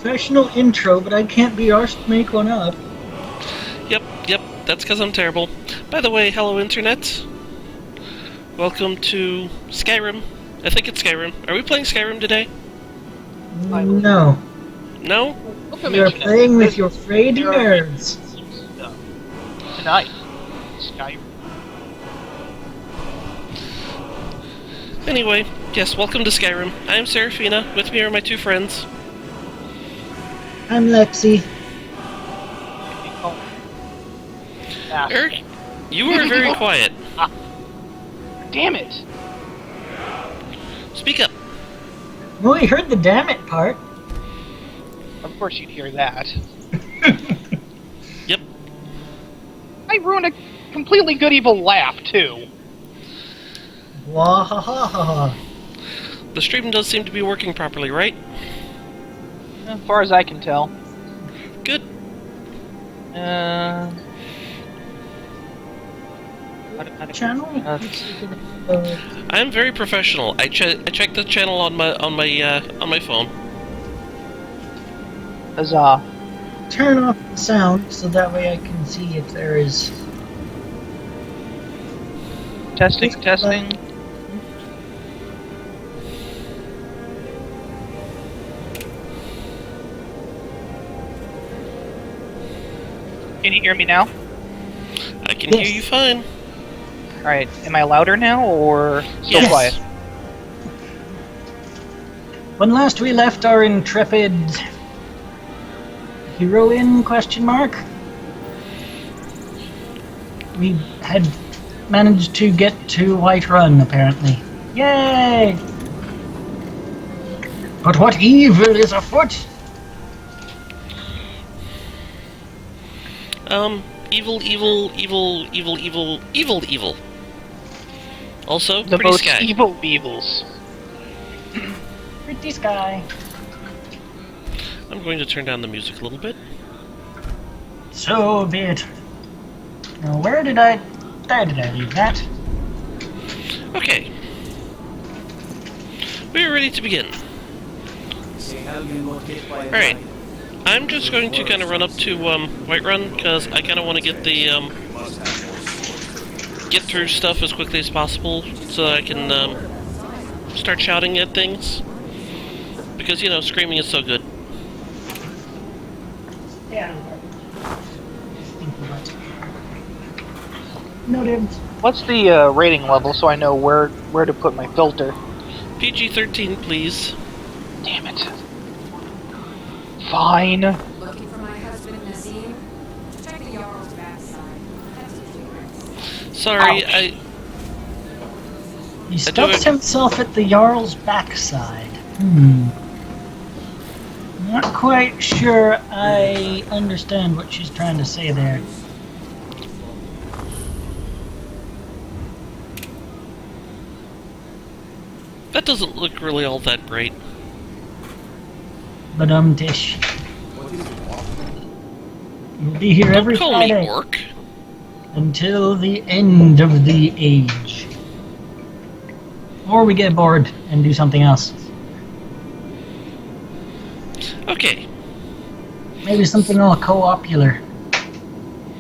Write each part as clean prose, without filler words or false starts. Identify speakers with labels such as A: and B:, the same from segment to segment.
A: professional intro, but I can't be arsed to make one up.
B: Yep, that's because I'm terrible. By the way, hello Internet. Welcome to Skyrim. I think it's Skyrim. Are we playing Skyrim today?
A: No.
B: No?
A: You're playing with your fraidy nerds.
C: Tonight, Skyrim.
B: Anyway, yes, welcome to Skyrim. I'm Serifina. With me are my two friends.
A: I'm Lexi.
B: Eric, you are very quiet.
C: Damn it!
B: Speak up.
A: Well, we heard the damn it part.
C: Of course you'd hear that.
B: Yep.
C: I ruined a completely good evil laugh, too.
A: Wahahaha.
B: The stream does seem to be working properly, right?
C: As far as I can tell.
B: Good.
A: Channel?
B: I am very professional. I checked the channel on my phone.
C: Huzzah.
A: Turn off the sound so that way I can see if there is...
C: Testing. Can you hear me now?
B: I can hear you fine.
C: Alright, am I louder now, or still
B: Yes.
C: quiet?
A: When last we left our intrepid heroine, question mark, we had managed to get to Whiterun, apparently. Yay! But what evil is afoot?
B: Evil. Also,
C: The
B: pretty
C: most
B: sky.
C: evil evils.
A: Pretty sky.
B: I'm going to turn down the music a little bit.
A: So be it. Now, where did I leave that?
B: Okay. We're ready to begin. Alright. I'm just going to kind of run up to Whiterun, because I kind of want to get the get through stuff as quickly as possible, so that I can start shouting at things. Because, you know, screaming is so good.
A: Yeah. Noted.
C: What's the rating level so I know where to put my filter?
B: PG-13, please.
C: Damn it. Fine.
D: Looking for my husband, Nazim? Check the Jarl's backside. That's his secret.
B: Sorry,
C: Ouch.
A: He stuffs himself at the Jarl's backside. Not quite sure I understand what she's trying to say there.
B: That doesn't look really all that great.
A: But tish. You'll be here every
B: Don't call
A: Friday
B: me orc.
A: until the end of the age. Or we get bored and do something else.
B: Okay.
A: Maybe something all co-opular.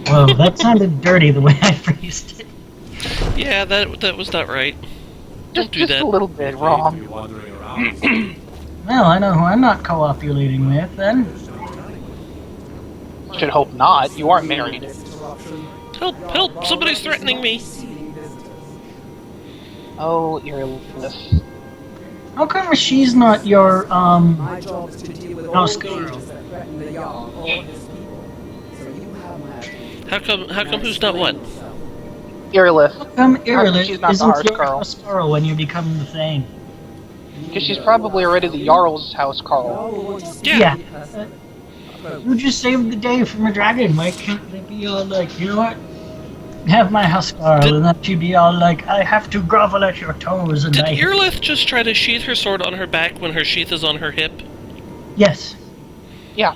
A: Whoa, that sounded dirty the way I phrased it.
B: Yeah, that was not right. Don't do
C: Just
B: that.
C: a little bit wrong.
A: Well, I know who I'm not co-opulating with, then.
C: Should hope not. You aren't married.
B: Help! Somebody's threatening me!
C: Oh, earless.
A: How come she's not your, house girl?
B: How come who's not what?
C: Earless.
A: How come Irilith
C: She's not the
A: isn't
C: House
A: your
C: Carl.
A: house girl when you become the Thing?
C: Because she's probably already the Jarl's house, Carl.
B: Yeah.
A: You just saved the day from a dragon. Why can't they be all like, you know what? Have my house girl, and then she'd be all like, I have to grovel at your toes, and
B: Did
A: I...
B: Irilith just try to sheath her sword on her back when her sheath is on her hip?
A: Yes.
C: Yeah.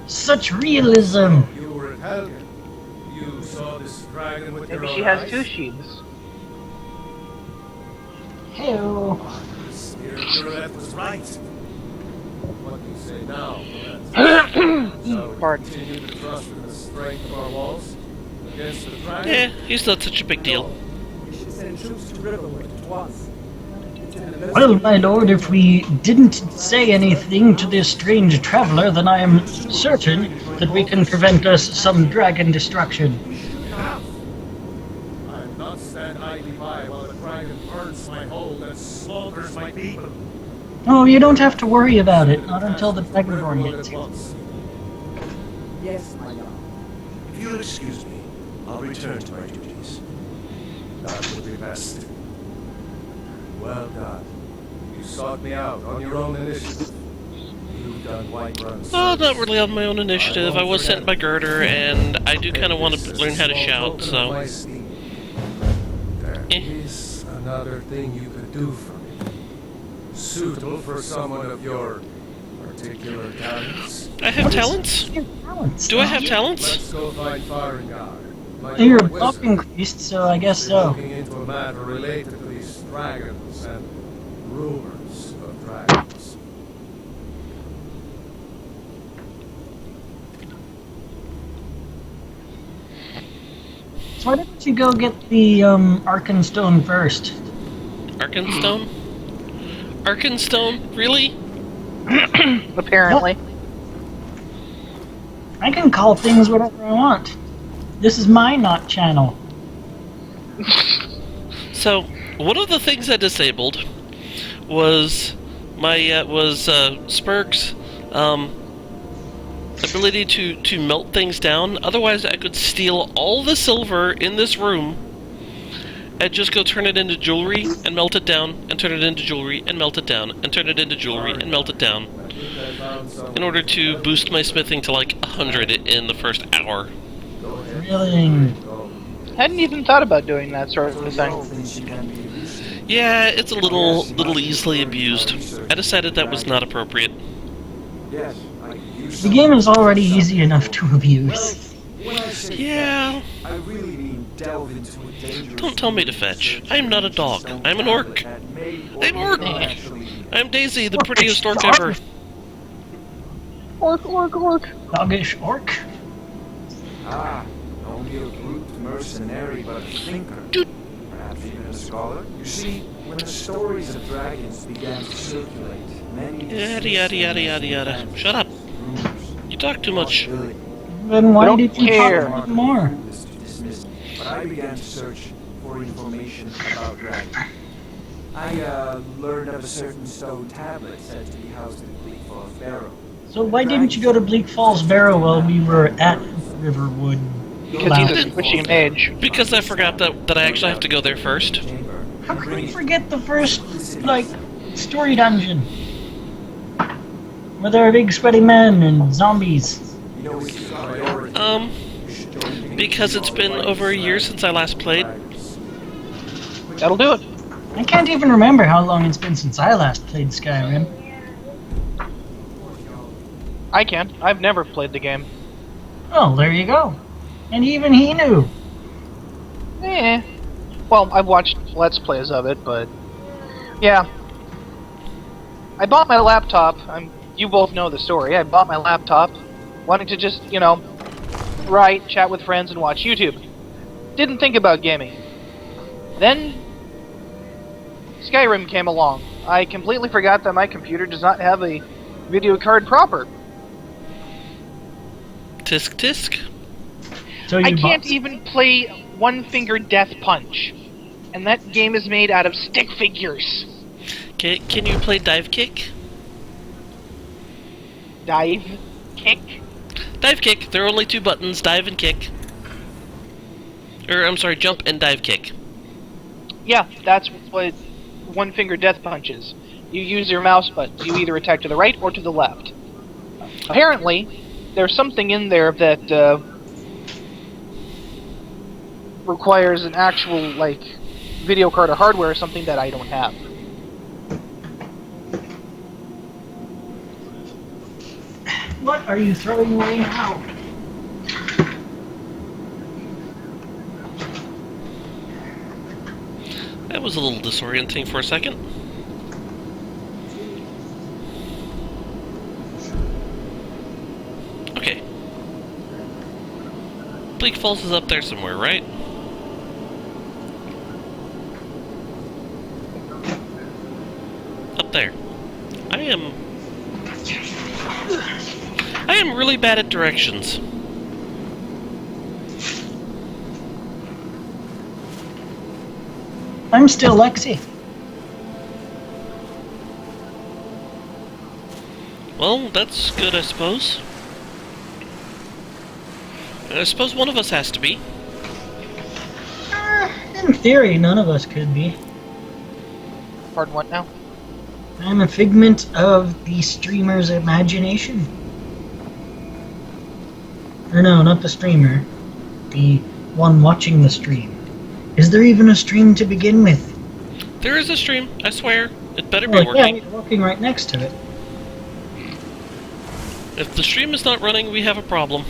A: Such realism.
E: You were in Helgen. You saw this dragon with
C: Maybe
E: your
C: she
E: own
C: has
E: eyes?
C: two sheaths.
A: Heyo.
E: right. What do you say now, Lorenzo? Shall we
C: Pardon.
E: continue to trust in the strength of our walls against the dragon?
B: Yeah, he's not such a big deal.
F: We should send troops to Riverwood at once. It's an emergency.
A: Well, my lord, if we didn't say anything to this strange traveler, then I am certain that we can prevent us some dragon destruction.
E: Enough! I will not stand idly by while the dragon burns my hold and slaughters my people.
A: Oh, you don't have to worry about it, not until the Dragonborn
E: Riverwood
A: gets
E: at
A: here.
E: once.
F: Yes, my lord.
G: If you'll excuse me, I'll return to my duties.
E: That would be best. Well done. You sought me out on your own initiative. You've done Whiterun
B: Well,
E: service.
B: not really on my own initiative. I was sent by Girder, and I do kind of want to learn how to shout, so...
E: There
B: Eh.
E: is another thing you could do for me. Suitable for someone of your particular talents.
B: I have talents?
A: Your talents.
B: Do I have
E: Let's
B: talents?
E: go find Farengar. My
A: Your
E: lord
A: buff
E: wizard.
A: increased, so I guess
E: We're
A: so.
E: looking into a matter related to these dragons and rumors of dragons.
A: So why didn't you go get the Arkenstone first?
B: Arkenstone? Arkenstone? Really?
C: Apparently.
A: I can call things whatever I want. This is my not channel.
B: So, one of the things I disabled was my Spurg's ability to melt things down. Otherwise, I could steal all the silver in this room and just go turn it into jewelry and melt it down, and turn it into jewelry and melt it down, and turn it into jewelry and melt it down,
E: I think I found some.
B: in order to boost my smithing to like 100 in the first hour.
E: Go ahead.
A: Really?
E: Go.
C: Hadn't even thought about doing that sort of thing.
G: Things you can be used to.
B: Yeah, it's a little easily abused. I decided that was not appropriate.
G: Yes, I could use
A: The game is already easy enough to abuse.
G: When I say
B: Yeah,
G: fetch, I really mean delve into a dangerous.
B: don't tell me to fetch. I am not a dog. I'm an orc. I'm orc. I'm Daisy, the prettiest orc ever.
C: Orc.
A: Doggish orc?
G: Ah, only a brute mercenary, but a thinker.
B: Dude.
G: Perhaps even a scholar. You see, when the stories of dragons began to circulate, many
B: Yada yada yada yada yada. Shut up.
G: rumors.
B: You talk too much.
G: Possibility.
A: Then why
C: don't
A: did you
C: care.
A: talk more?
G: This to dismiss. But I began to search for information about dragons. I learned of a certain stone tablet said to be housed in Bleak Falls Barrow.
A: So why didn't you go to Bleak Falls Barrow while we were at Riverwood?
C: Because he's a switching mage.
B: Because I forgot that I actually have to go there first.
G: Chamber.
A: How could you forget the first, like, story dungeon? Where there are big sweaty men and zombies.
G: You know, it's a priority. You should join me.
B: Because it's been over a year since I last played.
C: That'll do it.
A: I can't even remember how long it's been since I last played Skyrim.
C: I can. I've never played the game.
A: Oh, there you go. And even he knew.
C: Eh. Well, I've watched Let's Plays of it, but... Yeah. I bought my laptop. You both know the story. I bought my laptop, wanting to just, write, chat with friends, and watch YouTube. Didn't think about gaming. Then... Skyrim came along. I completely forgot that my computer does not have a video card proper.
B: Tisk tisk.
A: So you
C: I can't
A: bought-
C: even play One Finger Death Punch. And that game is made out of stick figures.
B: Can you play dive kick?
C: Dive. Kick.
B: Dive kick. There are only two buttons: dive and kick. I'm sorry, jump and dive kick.
C: Yeah, that's what One Finger Death Punch is. You use your mouse button. You either attack to the right or to the left. Apparently, there's something in there that requires an actual, video card or hardware or something that I don't have.
A: What are you throwing away now?
B: That was a little disorienting for a second. Bleak Falls is up there somewhere, right? Up there. I am really bad at directions.
A: I'm still Lexi.
B: Well, that's good, I suppose. I suppose one of us has to be.
A: In theory, none of us could be.
C: Pardon, what now?
A: I'm a figment of the streamer's imagination. Or no, not the streamer. The one watching the stream. Is there even a stream to begin with?
B: There is a stream, I swear. It better be
A: Oh, yeah,
B: working.
A: you're walking right next to it.
B: If the stream is not running, we have a problem.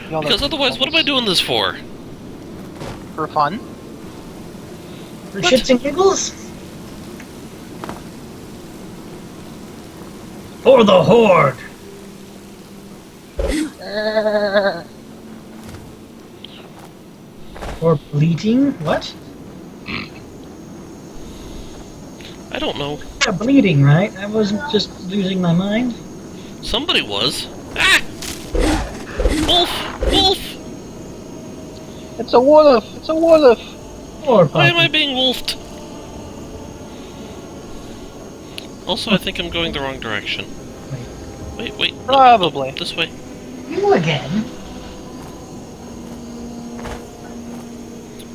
C: Y'all
B: Because
C: know
B: otherwise, what am I doing this for?
C: for fun?
A: For shits and giggles? For the Horde! Or bleeding? What?
B: I don't know.
A: Yeah, bleeding, right? I wasn't just losing my mind.
B: Somebody was. Ah! Wolf! Wolf!
C: It's a wolf! It's a wolf!
A: Or
B: Why am I
A: puppy.
B: being wolfed? Also, I think I'm going the wrong direction. Wait. No,
C: Probably.
B: no, this way.
A: You again?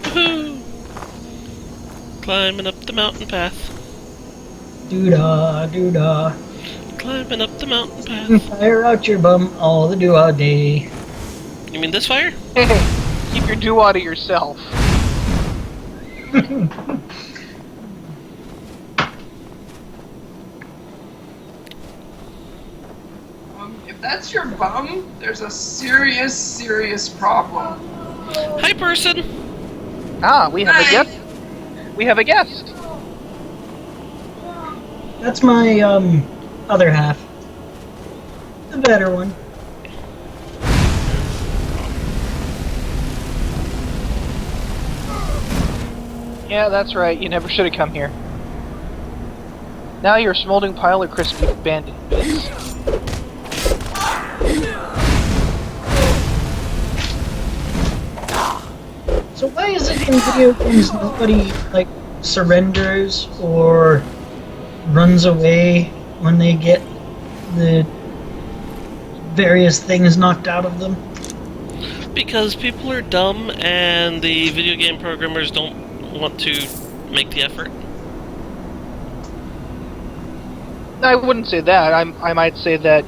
B: Woohoo! Climbing up the mountain path.
A: Doo-dah, doo-dah.
B: Climbing up the mountain path.
A: Fire out your bum all the doo-ah day.
B: You mean this fire?
C: Hey, keep your doo-wah to yourself.
H: If that's your bum, there's a serious, serious problem.
B: Hi, person!
C: Ah, we have a
H: Hi.
C: guest. We have a guest.
A: That's my, other half. The better one.
C: Yeah, that's right. You never should have come here. Now you're a smoldering pile of crispy bandit bits.
A: So why is it in video games nobody, like, surrenders or runs away when they get the various things knocked out of them?
B: Because people are dumb and the video game programmers don't want to make the effort.
C: I wouldn't say that. I might say that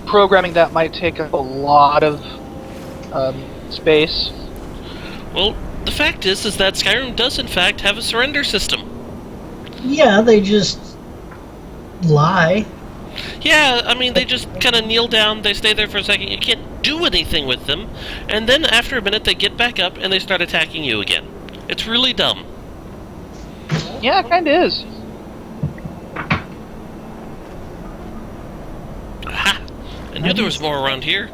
C: programming that might take up a lot of space.
B: Well, the fact is that Skyrim does in fact have a surrender system.
A: Yeah, they just lie.
B: Yeah, I mean, they just kind of kneel down, they stay there for a second, you can't do anything with them, and then after a minute they get back up and they start attacking you again. It's really dumb.
C: Yeah, it kinda is.
B: Aha! I knew there was more around here.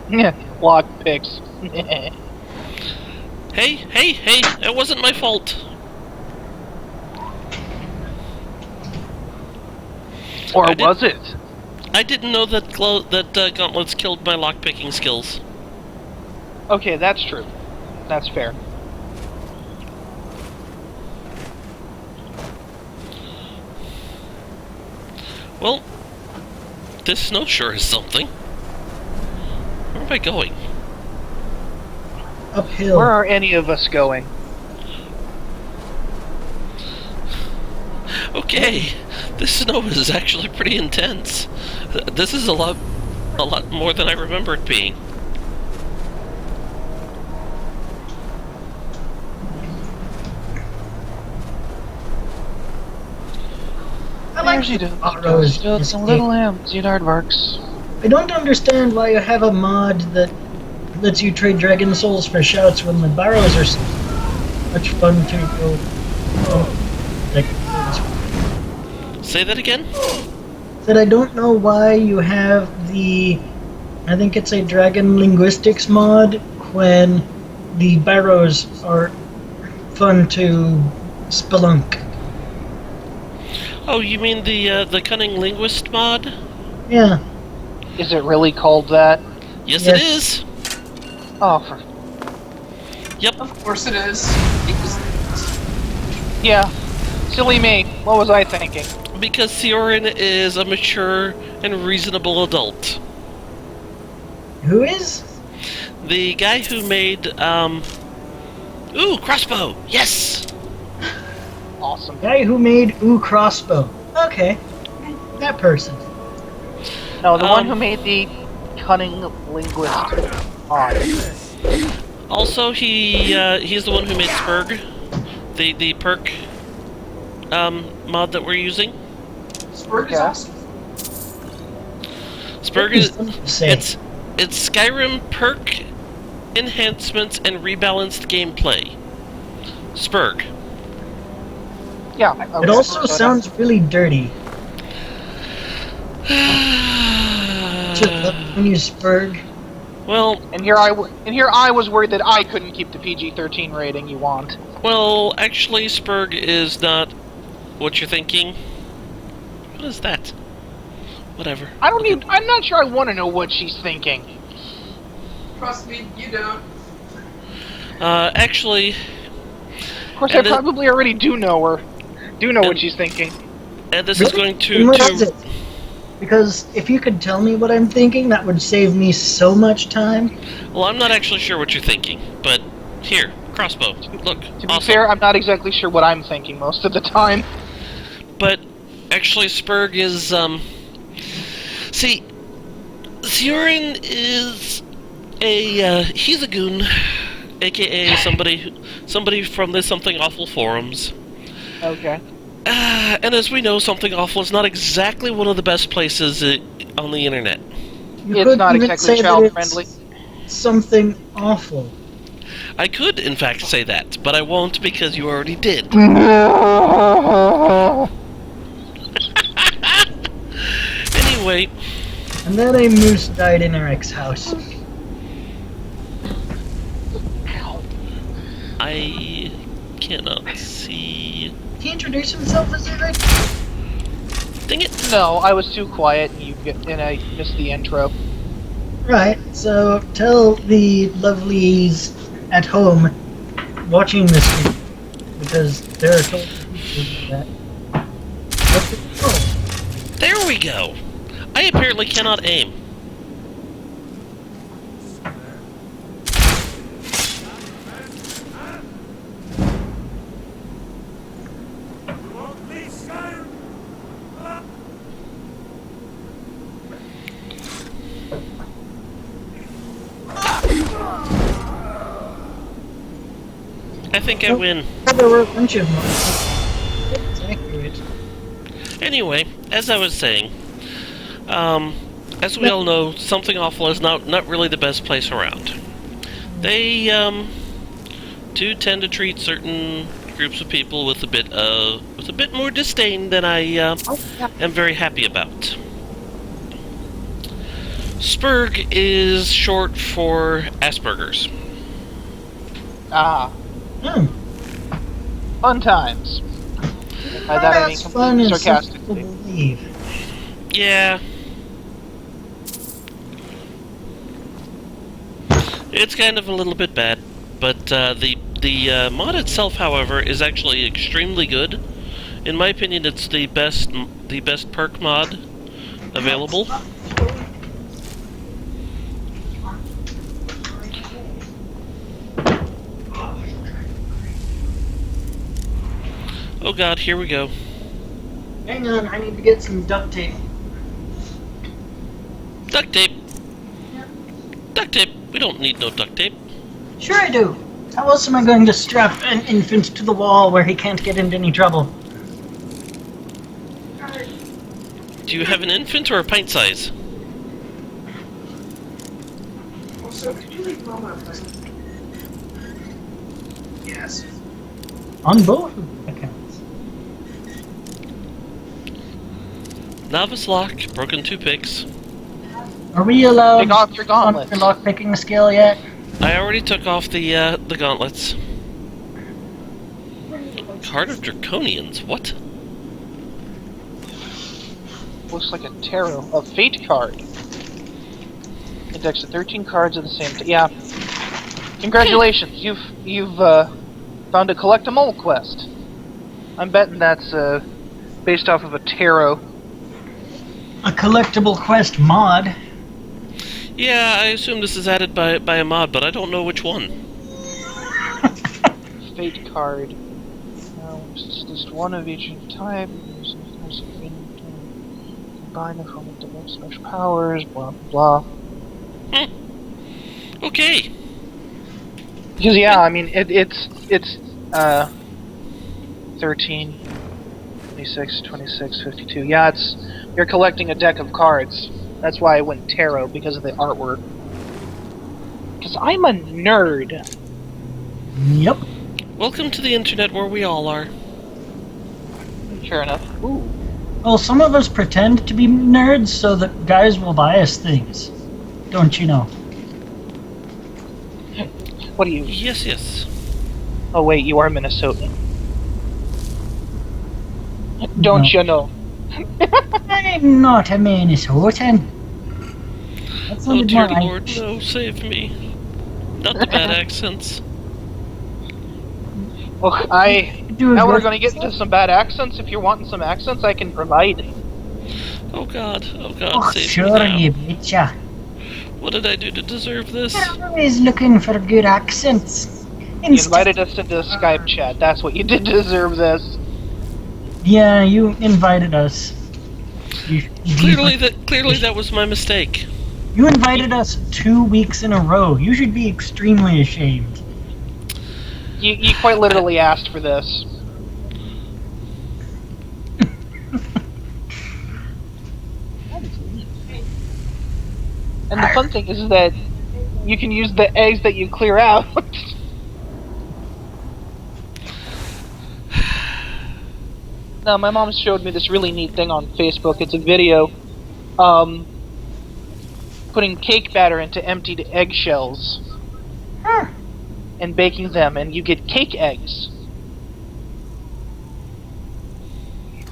C: Yeah, lock picks.
B: Hey, it wasn't my fault.
C: Or
B: I did-
C: was it?
B: I didn't know that gauntlets killed my lockpicking skills.
C: Okay, that's true. That's fair.
B: Well, this snow sure is something. Where am I going?
A: Uphill.
C: Where are any of us going?
B: Okay, this snow is actually pretty intense. This is a lot more than I remember it being.
A: I like
C: There's you do.
A: Rose.
C: Just some little lambs, you aardvarks.
A: I don't understand why you have a mod that lets you trade dragon souls for shouts when the barrows are so much fun to go. Like,
B: Say that again?
A: that I don't know why you have the, I think it's a dragon linguistics mod, when the barrows are fun to spelunk.
B: Oh, you mean the cunning linguist mod?
A: Yeah.
C: Is it really called that?
B: Yes,
A: Yes.
B: it is.
C: Oh, for...
B: Yep.
H: Of course it is.
C: yeah. Silly me. What was I thinking?
B: Because Siorin is a mature and reasonable adult.
A: Who is?
B: The guy who made, Ooh, crossbow! Yes!
C: Awesome.
A: Guy who made Ooh Crossbow. Okay. That person.
C: No, the one who made the cunning linguist mod.
B: Also, he's the one who made Spurg, the perk, mod that we're using.
H: Spurg is
C: Yeah.
H: awesome.
B: Spurg is,
A: Say.
B: it's Skyrim perk enhancements and rebalanced gameplay. Spurg.
C: Yeah.
A: It also sounds really dirty. When you Spurg.
B: Well,
C: And here I was worried that I couldn't keep the PG-13 rating you want.
B: well, actually, Spurg is not what you're thinking. What is that? Whatever.
C: I'm not sure I want to know what she's thinking.
H: Trust me, you don't.
B: Actually,
C: Of course,
B: And
C: I
B: it-
C: probably already do know her. Do know what
B: And-
C: she's thinking.
B: and this is
A: Really?
B: going
A: And what is
B: to
A: it? Because if you could tell me what I'm thinking, that would save me so much time.
B: well, I'm not actually sure what you're thinking, but here, crossbow. Look,
C: To be
B: awesome.
C: fair, I'm not exactly sure what I'm thinking most of the time.
B: But actually, Spurg is see, Siorin is he's a goon, aka somebody from the Something Awful forums.
C: Okay.
B: And as we know, Something Awful is not exactly one of the best places on the internet.
A: You
C: It's
A: could
C: not
A: even
C: exactly
A: say that
C: child-friendly.
A: it's something awful.
B: I could, in fact, say that, but I won't because you already did. Anyway,
A: And then a moose died in Eric's house.
B: I cannot see.
A: He introduced himself as Eric?
B: Dang it!
C: No, I was too quiet and I missed the intro.
A: Right, so tell the lovelies at home watching this video, because there are told people that. What's it called?
B: There we go! I apparently cannot aim. I think I win.
A: There were a bunch of them. It's accurate.
B: Anyway, as I was saying, as we all know, Something Awful is not really the best place around. They do tend to treat certain groups of people with a bit more disdain than I am very happy about. Spurg is short for Asperger's.
C: Ah,
A: Hmm.
C: fun times. By that I mean
A: That's fun
C: completely
A: and simple to
C: sarcastically.
A: believe.
B: Yeah. It's kind of a little bit bad, but the mod itself, however, is actually extremely good. In my opinion, it's the best perk mod available. Oh god, here we go.
A: Hang on, I need to get some duct tape.
B: Duct tape. Duct tape. We don't need no duct tape.
A: Sure I do. How else am I going to strap an infant to the wall where he can't get into any trouble?
B: Do you have an infant or a pint size?
H: Also, could you leave Mama a present? Yes.
A: On both accounts.
B: Novice lock, broken 2 picks.
A: Are we allowed
C: Take off your gauntlets.
A: on your lockpicking skill yet?
B: I already took off the gauntlets. Card of Draconians, what?
C: Looks like a tarot, a fate card. Index of 13 cards of the same. Yeah. Congratulations, you've found a collect 'em all quest. I'm betting that's based off of a tarot.
A: A collectible quest mod.
B: Yeah, I assume this is added by a mod, but I don't know which one.
C: Fate card. Just one of each type. Combine it from the special powers. Blah blah.
B: Okay.
C: Because yeah, I mean it's 13, 26, 26, 52. Yeah, you're collecting a deck of cards. That's why I went tarot, because of the artwork. Because I'm a nerd.
A: Yep.
B: Welcome to the internet where we all are.
C: Fair enough. Ooh.
A: Well, some of us pretend to be nerds so that guys will buy us things. Don't you know?
C: What do you...
B: Yes.
C: Oh wait, you are Minnesotan. Don't
A: No.
C: you know?
A: I'm not a Minnesotan. That
B: Oh
A: sounded
B: dear
A: more
B: Lord, no, save me. Not the bad accents.
C: Well,
A: Do a
C: now we're
A: good-
C: gonna get into some bad accents. If you're wanting some accents, I can provide.
B: Oh god,
A: Oh,
B: save me
A: sure,
B: now.
A: you betcha.
B: What did I do to deserve this?
A: You're always looking for good accents.
C: You invited us into a Skype chat. That's what you did to deserve this.
A: Yeah, you invited us.
B: Clearly that was my mistake.
A: You invited us 2 weeks in a row. You should be extremely ashamed.
C: You quite literally asked for this. And the fun thing is that you can use the eggs that you clear out. Now, my mom showed me this really neat thing on Facebook. It's a video, putting cake batter into emptied eggshells
A: Huh.
C: and baking them, and you get cake eggs.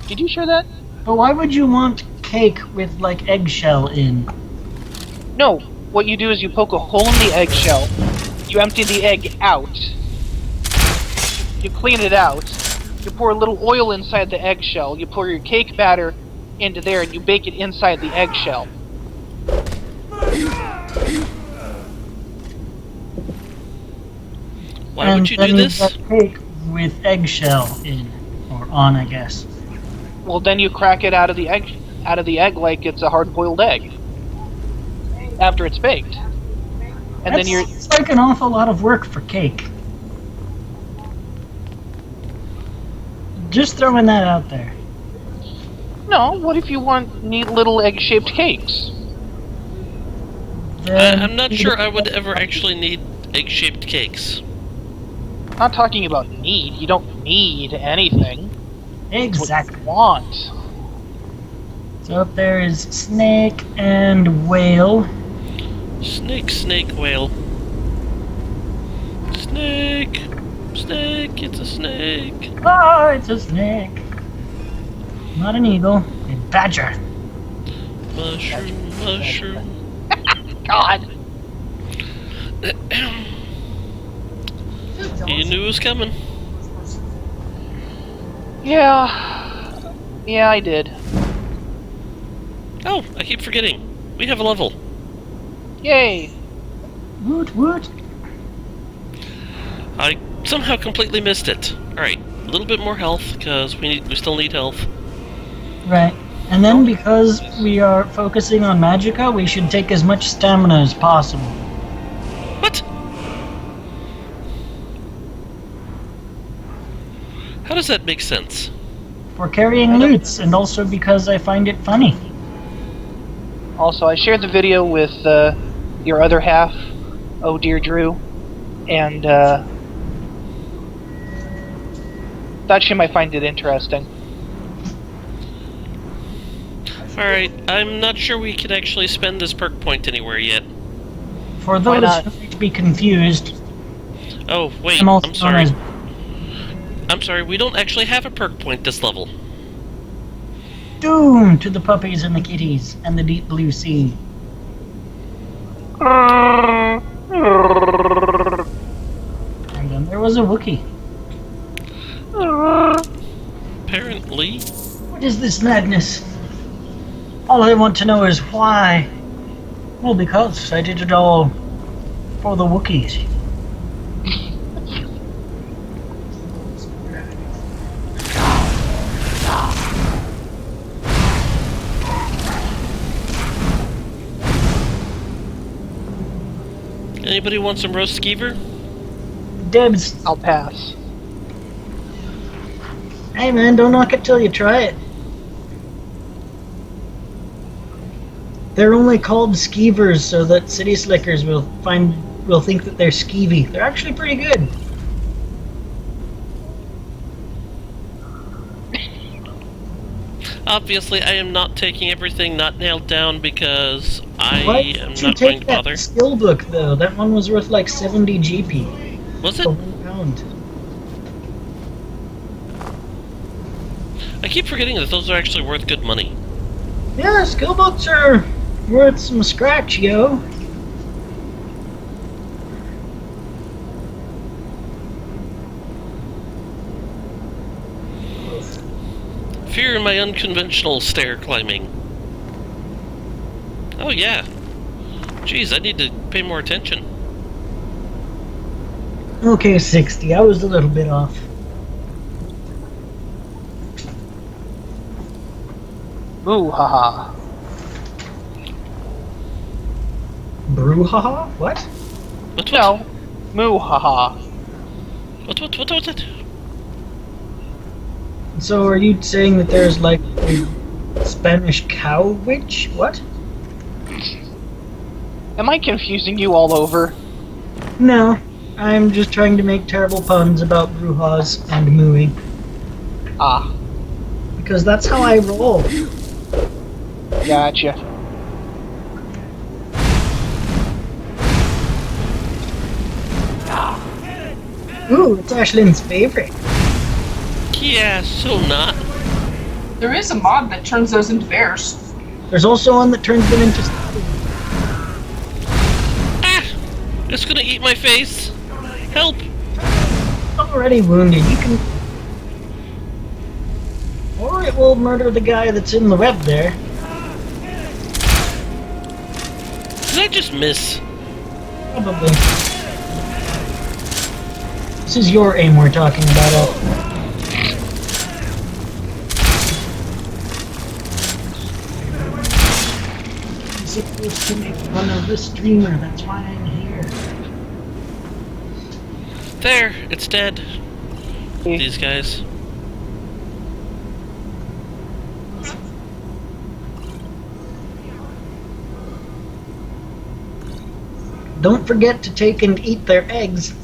C: Did you share that?
A: But why would you want cake with, like, eggshell in?
C: No. What you do is you poke a hole in the eggshell, you empty the egg out, you clean it out, you pour a little oil inside the eggshell, you pour your cake batter into there, and you bake it inside the eggshell.
B: Why
A: And
B: would you
A: then
B: do this?
A: got cake with eggshell in, or on, I guess.
C: Well, then you crack it out of the egg like it's a hard-boiled egg after it's baked, and then you're
A: It's like an awful lot of work for cake. Just throwing that out there.
C: no. What if you want neat little egg-shaped cakes?
B: I'm not sure I would ever actually need egg-shaped cakes.
C: I'm not talking about need. You don't need anything. It's what
A: Exactly.
C: you want.
A: So up there is snake and whale.
B: Snake, whale. Snake, it's a snake.
A: Oh, it's a snake. Not an eagle. A badger.
B: Mushroom.
C: God.
B: You knew it was coming.
C: Yeah, I did.
B: Oh, I keep forgetting. We have a level.
C: Yay.
A: Woot woot.
B: I somehow completely missed it. Alright, a little bit more health, because we still need health.
A: Right. And then because we are focusing on magicka, we should take as much stamina as possible.
B: What? How does that make sense?
A: For carrying loots, and also because I find it funny.
C: Also, I shared the video with your other half, Oh Dear Drew, and thought she might find it interesting.
B: Alright, I'm not sure we can actually spend this perk point anywhere yet.
A: For
C: Why
A: those
C: not?
A: who might be confused,
B: Oh, wait,
A: I'm also
B: I'm
A: known
B: sorry.
A: as
B: I'm sorry, we don't actually have a perk point this level.
A: Doom to the puppies and the kitties and the deep blue sea. And then there was a Wookiee.
B: Apparently.
A: What is this madness? All I want to know is why. Well, because I did it all for the Wookiees.
B: Anybody want some roast skeever?
A: Debs,
C: I'll pass.
A: hey man, don't knock it till you try it. They're only called skeevers so that city slickers will think that they're skeevy. They're actually pretty good.
B: Obviously, I am not taking everything not nailed down because I
A: Why
B: am
A: did you
B: not going
A: take
B: to
A: that
B: bother.
A: skill book though? That one was worth like 70 GP
B: Was
A: for
B: it?
A: £1.
B: I keep forgetting that those are actually worth good money.
A: Yeah, skill books are worth some scratch, yo.
B: Fear my unconventional stair climbing. Oh yeah. Jeez, I need to pay more attention.
A: Okay, 60. I was a little bit off.
C: Ooh, haha.
A: Brouhaha? What?
B: What?
C: No. Moo, haha.
B: What?
A: So are you saying that there's like a Spanish cow witch? What?
C: Am I confusing you all over?
A: No. I'm just trying to make terrible puns about brouhahas and mooing.
C: Ah,
A: Because that's how I roll.
C: gotcha.
A: Ooh, it's Ashlyn's favorite.
B: Yeah, so not.
H: There is a mod that turns those into bears.
A: There's also one that turns them into...
B: Ah! It's gonna eat my face! Help!
A: already wounded. You can... Or it will murder the guy that's in the web there.
B: Did I just miss?
A: Probably. This is your aim we're talking about. Supposed to make fun of the streamer, that's why I'm here.
B: There, it's dead. These guys.
A: Don't forget to take and eat their eggs.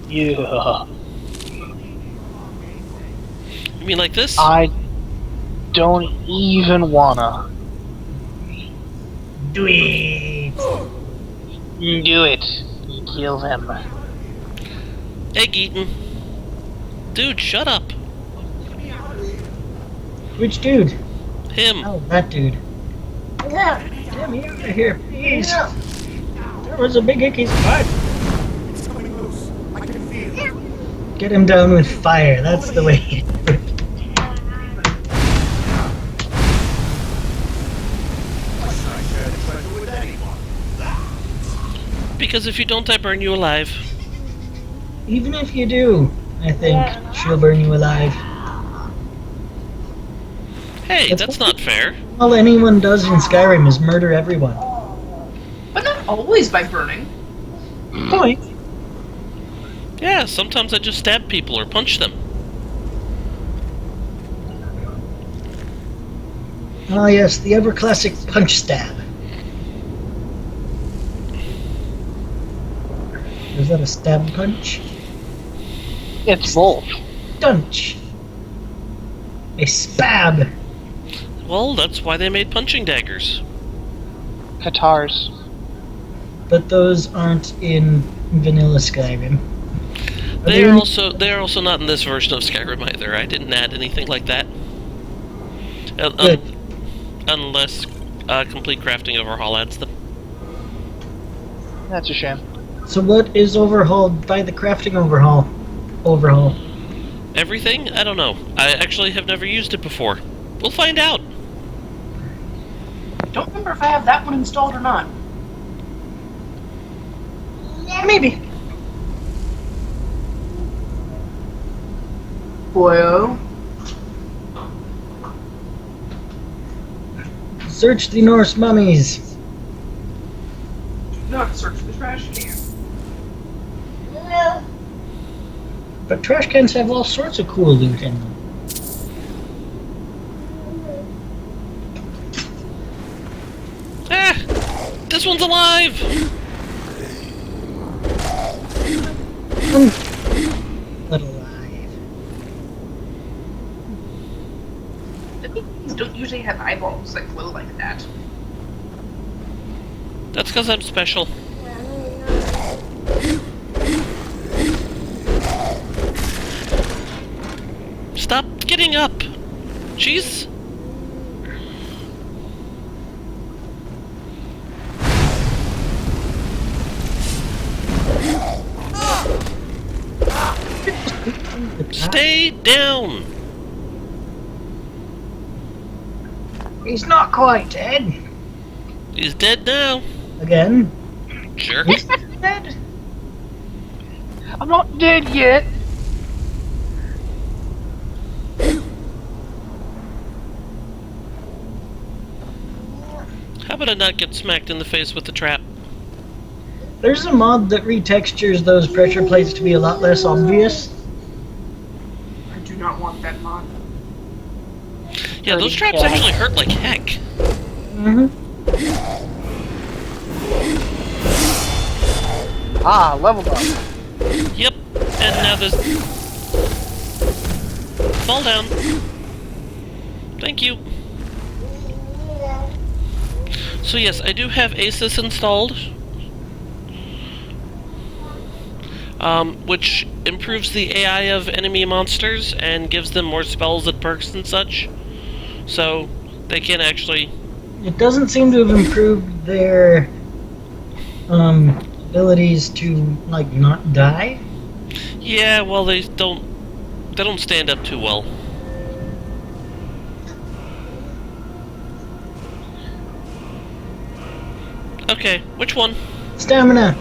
C: Yeah.
B: You mean like this?
C: I don't even wanna.
A: Do it!
C: Do it. Kill them.
B: Egg eaten. Dude, shut up.
A: Which dude?
B: Him.
A: Oh, that dude. Yeah, get me out of here, please. There was a big icky spot.
E: It's coming loose. I can feel it.
A: Get him down with fire, that's the way.
E: Why should I share the treasure with anyone?
B: Because if you don't, I burn you alive.
A: Even if you do, I think she'll burn you alive.
B: Hey,
A: That's
B: that's
A: what-
B: not fair.
A: All anyone does in Skyrim is murder everyone.
H: But not always by burning.
A: Point.
B: Yeah, sometimes I just stab people or punch them.
A: Ah yes, the ever classic punch stab. Is that a stab punch?
C: It's both.
A: Dunch. A spab.
B: Well, that's why they made punching daggers.
C: Katars.
A: But those aren't in vanilla Skyrim.
B: They are also not in this version of Skyrim either. I didn't add anything like that.
A: Good.
B: Unless complete crafting overhaul adds them.
C: That's a shame.
A: So what is overhauled by the crafting overhaul?
B: Everything? I don't know. I actually have never used it before. We'll find out.
H: Don't remember if I have that one installed or not. Maybe. Boyo.
A: Search the Norse mummies.
H: Not search the trash can.
A: But trash cans have all sorts of cool loot in them.
B: Ah! This one's alive!
A: But alive.
H: The things don't usually have eyeballs that glow like that.
B: That's because I'm special. Stop getting up! Jeez! Stay down!
A: He's not quite dead.
B: He's dead now.
A: Again.
B: Jerk.
A: He's dead.
C: I'm not dead yet.
B: How about I not get smacked in the face with the trap?
A: There's a mod that retextures those pressure plates to be a lot less obvious.
H: I do not want that mod.
B: Yeah, those traps actually hurt like heck.
A: Mm-hmm.
C: Ah, leveled up.
B: Yep, and now there's... Fall down. Thank you. So yes, I do have ASIS installed. Which improves the AI of enemy monsters and gives them more spells and perks and such. So, they can actually...
A: It doesn't seem to have improved their abilities to, like, not die.
B: Yeah, well, they don't stand up too well. Okay, which one?
A: Stamina.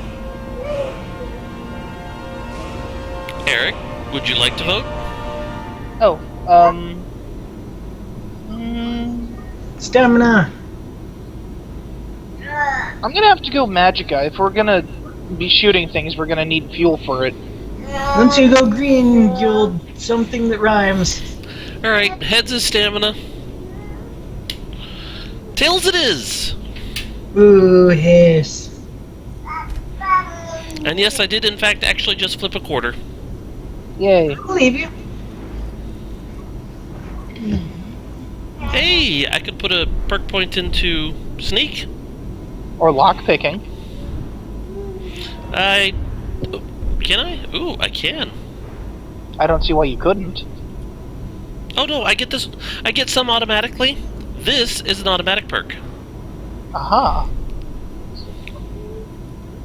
B: Eric, would you like to vote?
C: Oh,
A: Stamina.
C: I'm gonna have to go Magicka. If we're gonna be shooting things, we're gonna need fuel for it.
A: Once you go green, you'll something that rhymes.
B: Alright, heads is stamina. Tails it is!
A: Ooh, hiss.
B: And yes, I did in fact actually just flip a quarter.
C: Yay.
A: I believe you.
B: Hey, I could put a perk point into sneak.
C: Or lockpicking.
B: Can I? Ooh, I can.
C: I don't see why you couldn't.
B: Oh no, I get this. I get some automatically. This is an automatic perk.
C: Aha.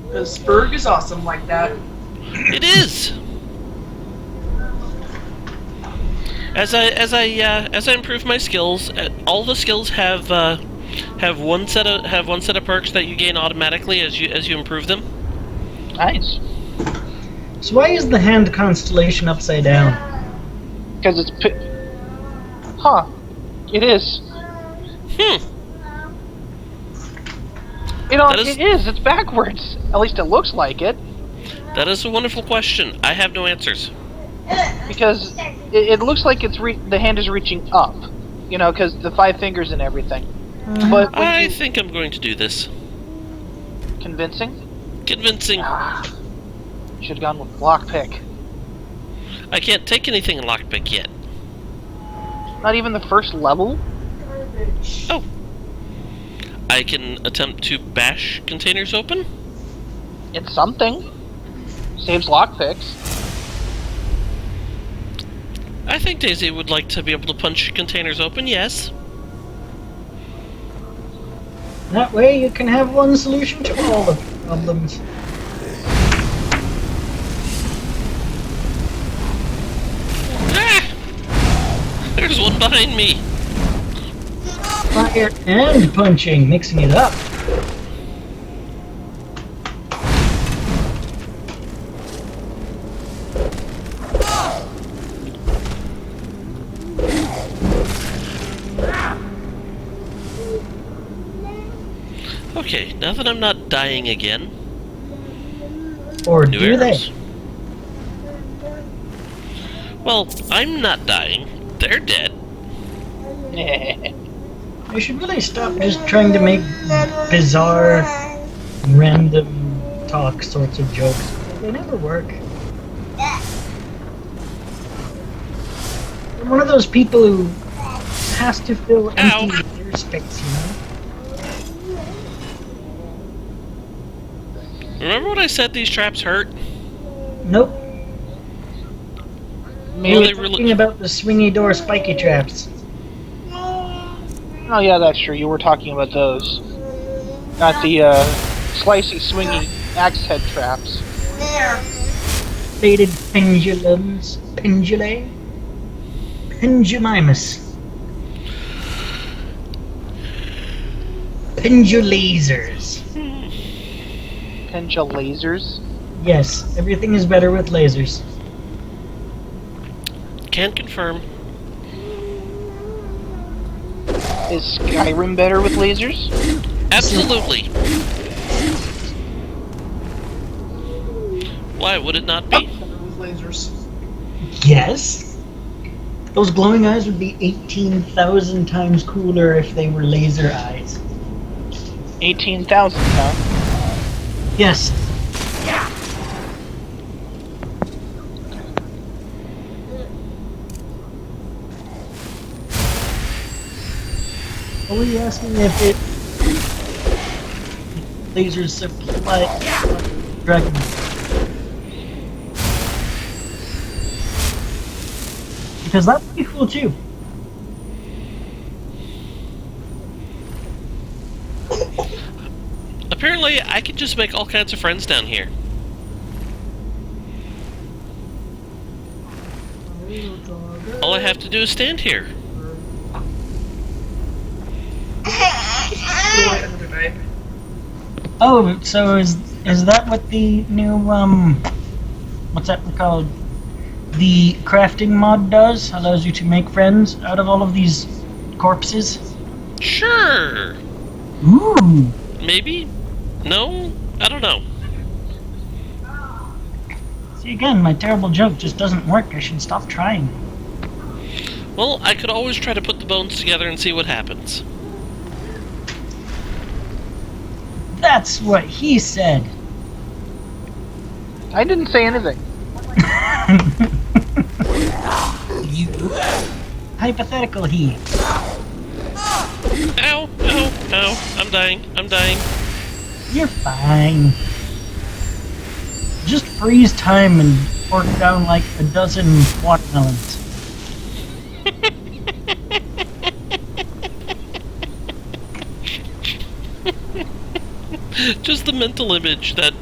H: The Spurg is awesome like that.
B: It is. As I improve my skills, all the skills have one set of perks that you gain automatically as you improve them.
C: Nice.
A: So why is the hand constellation upside down?
C: Because it's Huh. It is. You know, it is. It's backwards. At least it looks like it.
B: That is a wonderful question. I have no answers.
C: Because it looks like it's the hand is reaching up. You know, because the 5 fingers and everything. But
B: I think I'm going to do this.
C: Convincing?
B: Convincing.
C: Should have gone with lockpick.
B: I can't take anything in lockpick yet.
C: Not even the first level?
B: Oh. I can attempt to bash containers open?
C: It's something. Saves lockpicks.
B: I think Daisy would like to be able to punch containers open, yes.
A: That way you can have one solution to all the problems.
B: Ah! There's one behind me.
A: Fire and punching, mixing it up.
B: Okay, now that I'm not dying again.
A: Or
B: New
A: do
B: arrows. Well, I'm not dying. They're dead.
A: they should really stop just trying to make bizarre, random talk sorts of jokes. They never work. I'm one of those people who has to fill empty ear space, you know?
B: Remember when I said these traps hurt?
A: Nope.
B: Well,
A: We're
B: they
A: talking about the swingy door spiky traps.
C: Oh yeah, that's true. You were talking about those. Not the, slicey, swingy axe head traps.
A: Faded pendulums. Pendulae? Pendulimus. Pendulasers.
C: Pendula lasers.
A: Yes, everything is better with lasers.
B: Can't confirm.
C: Is Skyrim better with lasers?
B: Absolutely. Why would it not be?
H: With lasers.
A: Yes? Those glowing eyes would be 18,000 times cooler if they were laser eyes.
C: 18,000, huh?
A: Yes. Are we asking if it lasers supply dragon? Because that would be cool too.
B: Apparently, I can just make all kinds of friends down here. All I have to do is stand here.
A: Oh, so is that what the new what's that called? The crafting mod does? Allows you to make friends out of all of these corpses?
B: Sure.
A: Ooh.
B: Maybe? No? I don't know.
A: See again, my terrible joke just doesn't work. I should stop trying.
B: Well, I could always try to put the bones together and see what happens.
A: That's what he said.
C: I didn't say anything.
A: You hypothetical he.
B: Ow! Ow! Ow! I'm dying. I'm dying.
A: You're fine. Just freeze time and work down like a dozen watermelons.
B: Just the mental image that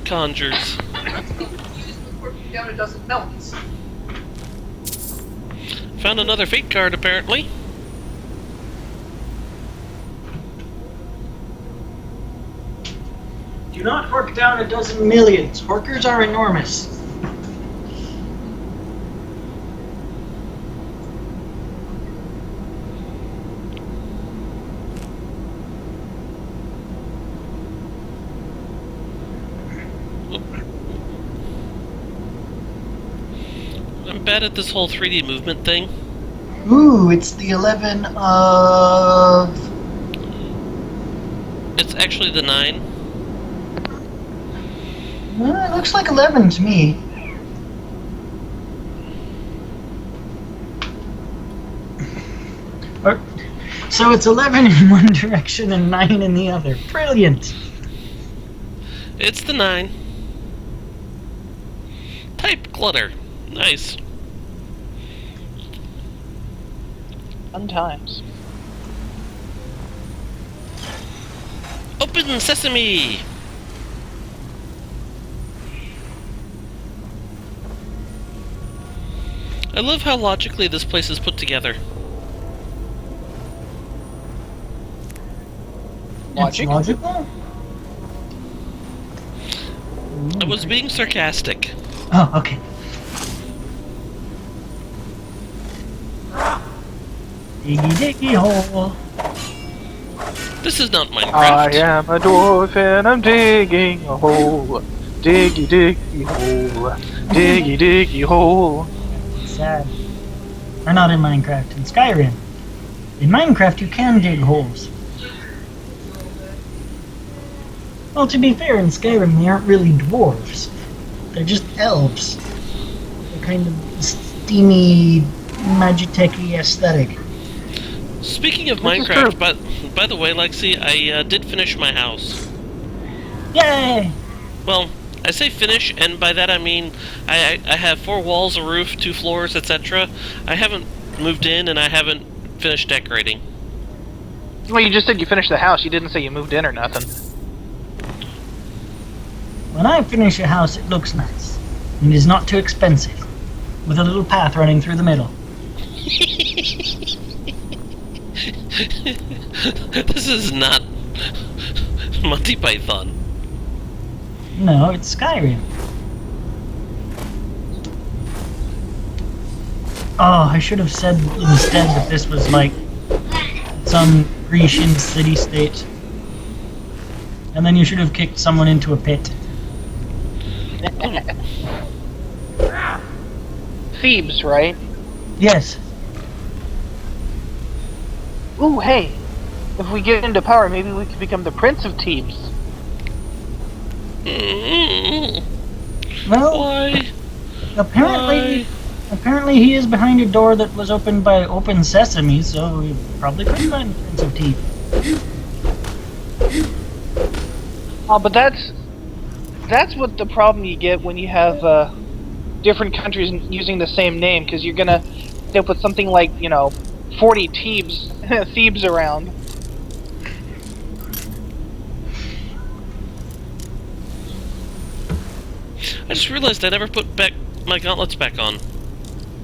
B: conjures.
H: Down a dozen melons.
B: Found another fate card, apparently.
A: Do not hork down a dozen millions. Horkers are enormous.
B: I'm bad at this whole 3D movement thing.
A: Ooh, it's the 11 of...
B: It's actually the 9.
A: It looks like 11 to me. Or, so it's 11 in one direction and 9 in the other. Brilliant.
B: It's the 9. Type clutter. Nice.
C: Fun times.
B: Open sesame! I love how logically this place is put together.
C: Logic?
A: It's logical?
B: I was being sarcastic.
A: Oh, okay. Diggy diggy hole.
B: This is not
C: I
B: Minecraft.
C: am a dwarf and I'm digging a hole. Diggy diggy hole. Diggy diggy hole.
A: Sad. Or not in Minecraft, in Skyrim. In Minecraft, you can dig holes. Well, to be fair, in Skyrim, they aren't really dwarves. They're just elves. They're kind of steamy, magitech-y aesthetic.
B: Speaking of
C: This is
B: Minecraft,
C: true.
B: but by the way, Lexi, I did finish my house.
A: Yay!
B: Well, I say finish, and by that I mean I have 4 walls, a roof, 2 floors, etc. I haven't moved in, and I haven't finished decorating.
C: Well, you just said you finished the house. You didn't say you moved in or nothing.
A: When I finish a house, it looks nice. And is not too expensive. With a little path running through the middle.
B: This is not Monty Python.
A: No, it's Skyrim. Oh, I should have said instead that this was like some Grecian city-state. And then you should have kicked someone into a pit.
C: Thebes, right?
A: Yes.
C: Ooh, hey. If we get into power, maybe we could become the Prince of Thebes.
A: Well,
B: Why?
A: apparently he is behind a door that was opened by Open Sesame, so we probably could find Prince of Teeth.
C: Oh, but that's what the problem you get when you have different countries using the same name, because you're gonna end up with something like 40 Thebes around.
B: I just realized I never put back my gauntlets back on.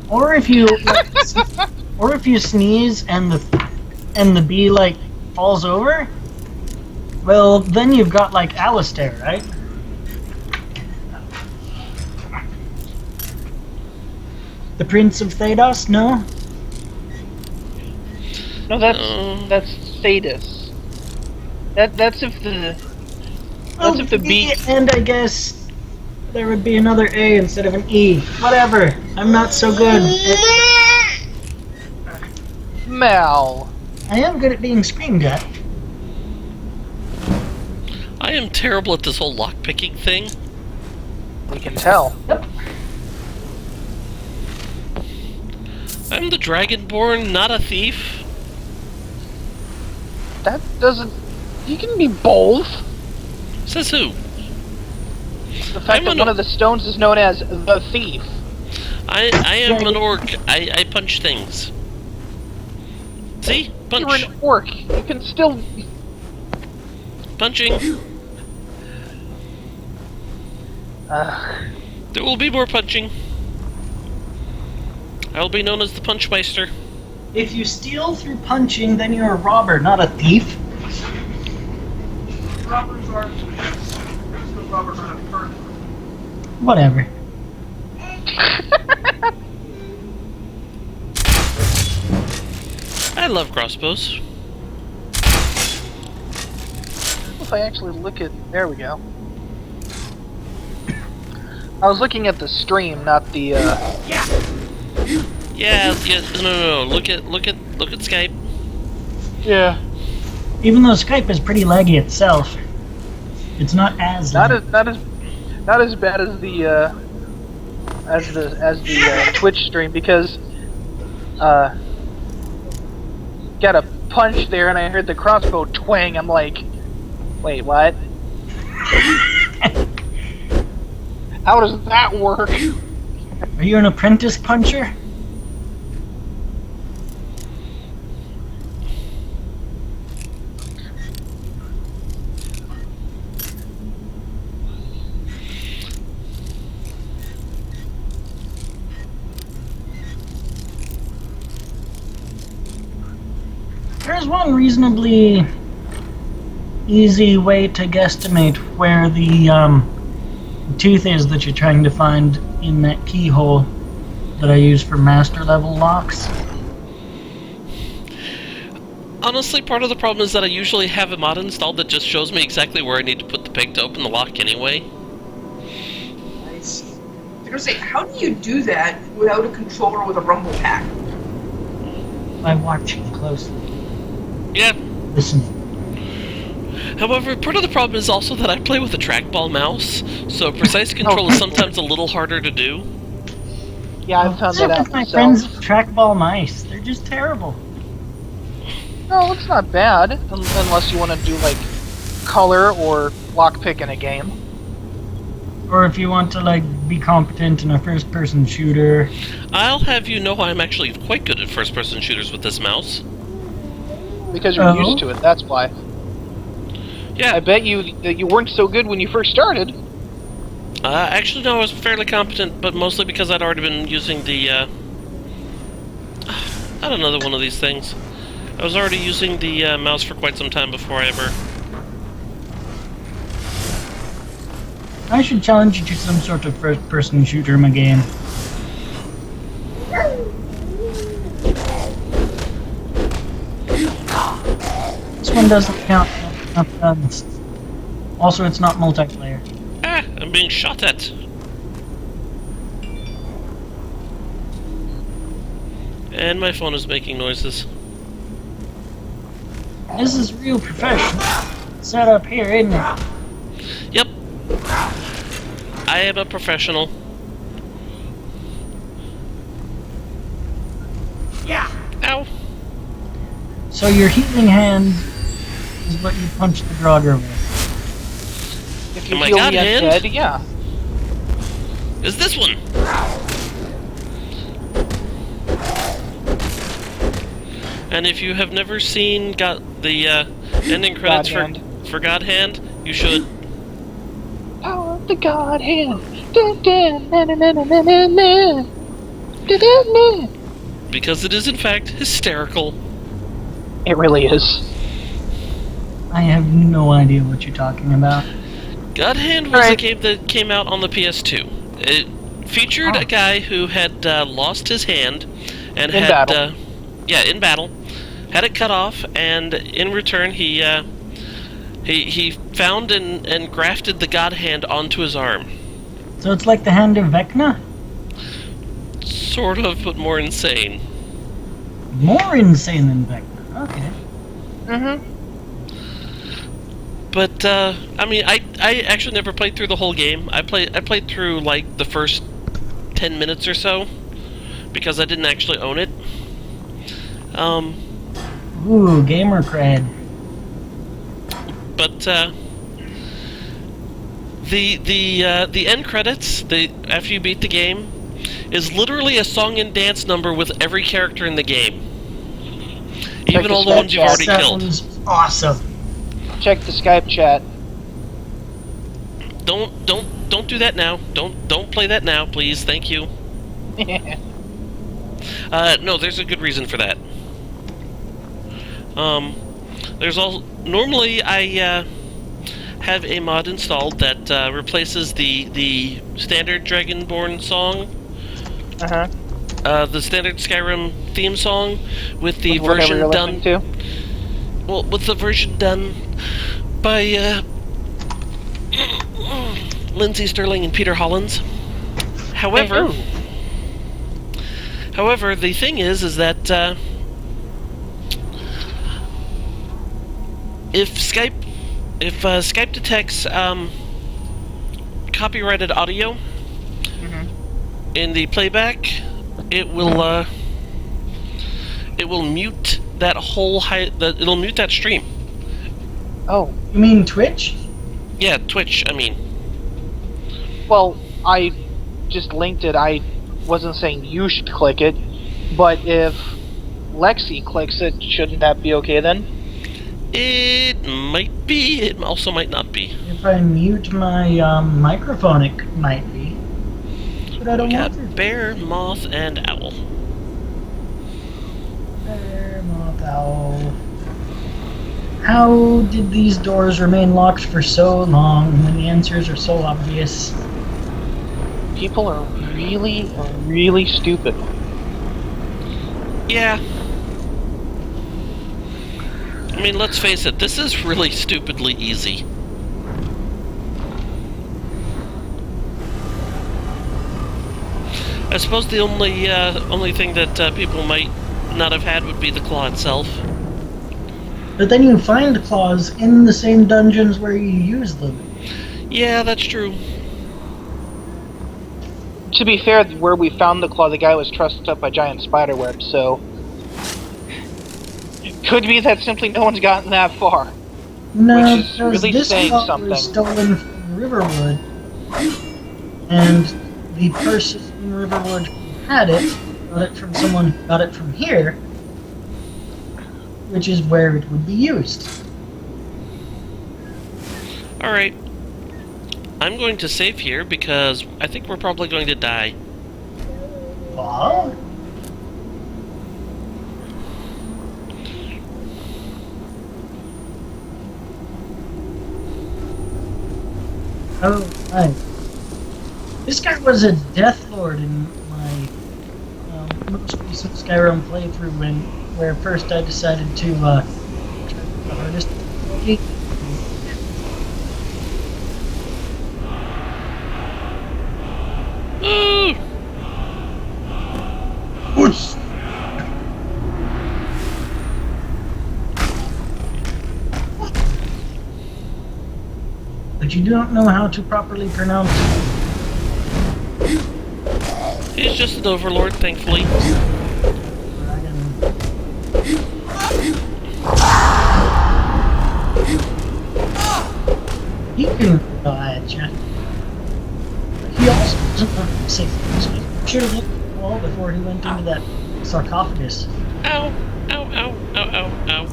A: Or if you sneeze and the bee like falls over, well then you've got like Alistair, right? The Prince of Thedos, no?
C: No, that's Thetis. That's if the bee.
A: And I guess there would be another A instead of an E. Whatever. I'm not so good.
C: Mal.
A: I am good at being screamed at.
B: I am terrible at this whole lockpicking thing.
C: We can tell.
A: Yep.
B: I'm the Dragonborn, not a thief.
C: That doesn't. You can be both.
B: Says who?
C: The fact that one of the stones is known as the thief.
B: I am an orc. I punch things. See? Punch.
C: You're an orc. You can still.
B: Punching. There will be more punching. I will be known as the Punchmeister.
A: If you steal through punching, then you're a robber, not a thief.
H: Robbers are still robbers on a person.
A: Whatever.
B: I love crossbows.
C: If I actually look at, there we go. I was looking at the stream, not the.
B: Yeah. No. Look at Skype.
C: Yeah.
A: Even though Skype is pretty laggy itself, it's not as
C: Not
A: laggy.
C: not as bad as the Twitch stream, because got a punch there, and I heard the crossbow twang. I'm like, wait, what? How does that work?
A: Are you an apprentice puncher? There's one reasonably easy way to guesstimate where the tooth is that you're trying to find in that keyhole that I use for master level locks.
B: Honestly, part of the problem is that I usually have a mod installed that just shows me exactly where I need to put the peg to open the lock anyway.
H: I see. I was gonna say, how do you do that without a controller with a rumble pack?
A: By watching closely.
B: Yeah.
A: Listen.
B: However, part of the problem is also that I play with a trackball mouse, so precise control is sometimes a little harder to do.
C: Yeah, I've found that out
A: My
C: myself.
A: friends with trackball mice. They're just terrible.
C: No, it's not bad, unless you want to do, like, color or lockpick in a game.
A: Or if you want to, like, be competent in a first-person shooter.
B: I'll have you know I'm actually quite good at first-person shooters with this mouse.
C: Because you're used to it, that's why.
B: Yeah.
C: I bet you that you weren't so good when you first started.
B: Actually, no, I was fairly competent, but mostly because I'd already been using the, I don't know, another one of these things. I was already using the mouse for quite some time before I ever...
A: I should challenge you to some sort of first-person shooter in my game. This one doesn't count. Also, it's not multiplayer.
B: Ah, I'm being shot at. And my phone is making noises.
A: This is real professional setup here, isn't it?
B: Yep. I am a professional.
G: Yeah.
B: Ow.
A: So your healing hand is what you punch the Draugr with.
C: If you
B: Oh my
C: heal
B: God,
C: the
B: hand?
C: undead, yeah.
B: Is this one? And if you have never seen the ending credits
C: God
B: for God Hand, you should.
C: Power of the God Hand. Dun, dun, na, na, na, na, na, na, na. Dun, dun, na.
B: Because it is in fact hysterical.
C: It really is.
A: I have no idea what you're talking about.
B: God Hand was
C: Alright.
B: a game that came out on the PS2. It featured a guy who had lost his hand and
C: In
B: had
C: battle.
B: in battle, had it cut off, and in return he found and grafted the God Hand onto his arm.
A: So it's like the Hand of Vecna?
B: Sort of, but more insane.
A: More insane than Vecna. Okay.
C: Mm-hmm.
B: But I mean, I actually never played through the whole game. I played through like the first 10 minutes or so because I didn't actually own it.
A: Ooh, gamer cred.
B: But the end credits, after you beat the game, is literally a song and dance number with every character in the game, even all the ones you've already killed.
A: Sounds awesome.
C: Check the Skype chat.
B: Don't do that now. Don't play that now, please. Thank you. No, there's a good reason for that. There's all. Normally, I have a mod installed that replaces the standard Dragonborn song, the standard Skyrim theme song, with the
C: With whatever
B: version
C: you're
B: done.
C: listening to.
B: Well, with the version done by Lindsay Sterling and Peter Hollins. However, the thing is that if Skype detects copyrighted audio in the playback, it will mute that whole it'll mute that stream.
C: Oh,
A: You mean Twitch?
B: Yeah, Twitch, I mean.
C: well, I just linked it. I wasn't saying you should click it, but if Lexi clicks it, shouldn't that be okay then?
B: It might be, it also might not be.
A: If I mute my microphone, it might be. But I
B: We
A: don't
B: got
A: want to.
B: bear, moth, and owl.
A: Bear, moth, owl. How did these doors remain locked for so long when the answers are so obvious?
C: People are really, really stupid.
B: Yeah. I mean, let's face it, this is really stupidly easy. I suppose the only thing that people might not have had would be the claw itself.
A: But then you find claws in the same dungeons where you use them.
B: Yeah, that's true.
C: To be fair, where we found the claw, the guy was trussed up by giant spider webs, so... Could be that simply no one's gotten that far.
A: No,
C: Which is
A: because
C: really
A: this
C: saying
A: claw
C: something.
A: was stolen from Riverwood, and the person in Riverwood who had it got it from someone who got it from here, which is where it would be used.
B: Alright. I'm going to save here because I think we're probably going to die.
A: Claw? Oh, right. This guy was a Death Lord in my most recent Skyrim playthrough, where first I decided to try the hardest difficulty.
B: Ooh!
A: Whoosh! But you don't know how to properly pronounce it.
B: He's just an overlord, thankfully.
A: He can go at you. He also doesn't want to say things. He should have looked at the wall before he went into that sarcophagus.
B: Ow! Ow, ow, ow, ow, ow.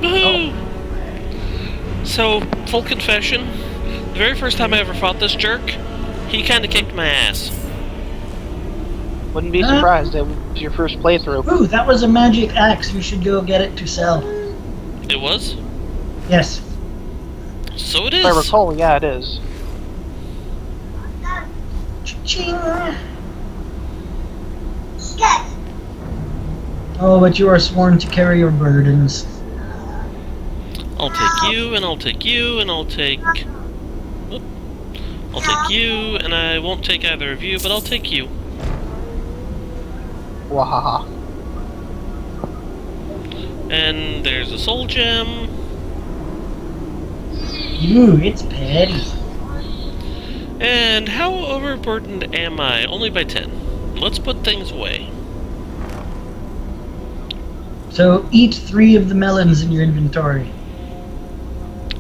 B: Woohoo! So, full confession, the very first time I ever fought this jerk, he kinda kicked my ass.
C: Wouldn't be surprised. It was your first playthrough.
A: Ooh, that was a magic axe. You should go get it to sell.
B: It was?
A: Yes.
B: So it
C: If I
B: is!
C: recall, yeah, it is.
A: Cha-ching. Oh, but you are sworn to carry your burdens.
B: I'll take you, and I'll take you, and I'll take... Oop. I'll take you, and I won't take either of you, but I'll take you.
C: Wahaha.
B: And there's a soul gem.
A: Ooh, it's petty.
B: And how overburdened am I? Only by 10. Let's put things away.
A: So eat 3 of the melons in your inventory.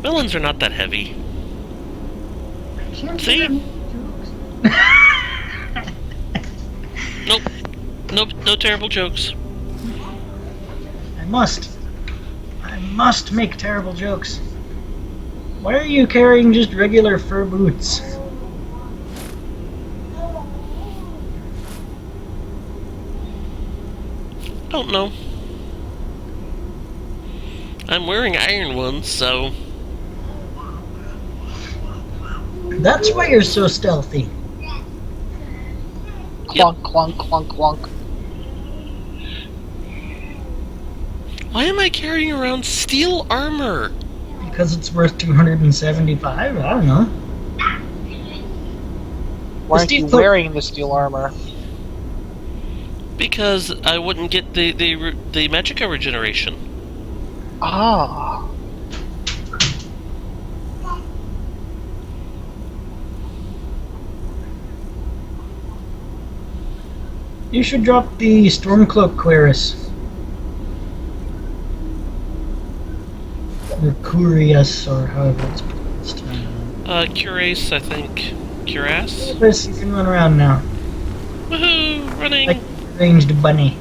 B: Melons are not that heavy.
A: Can't
B: See?
A: you-
B: Nope. Nope, no terrible jokes.
A: I must make terrible jokes. Why are you carrying just regular fur boots?
B: Don't know. I'm wearing iron ones, so...
A: That's why you're so stealthy.
C: Clunk, clunk, clunk, clunk.
B: Why am I carrying around steel armor?
A: Because it's worth 275? I don't know.
C: Why aren't
A: Steve
C: you
A: Clo-
C: wearing the steel armor?
B: Because I wouldn't get the magicka regeneration.
C: Ah.
A: You should drop the Stormcloak Querus. Or Curious, or however it's pronounced.
B: Curace, I think. Cuirass?
A: Querus, you can run around now.
B: Woohoo! Running!
A: Like a ranged bunny.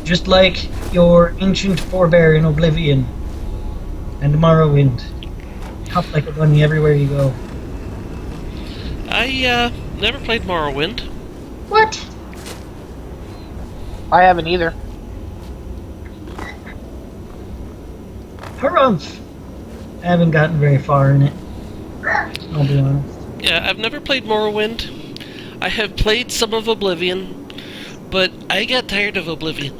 A: Just like your ancient forebear in Oblivion. And Morrowind. Hop like a bunny everywhere you go.
B: I, never played Morrowind.
A: What?
C: I haven't either.
A: Harumph! I haven't gotten very far in it. I'll be honest.
B: Yeah, I've never played Morrowind. I have played some of Oblivion, but I got tired of Oblivion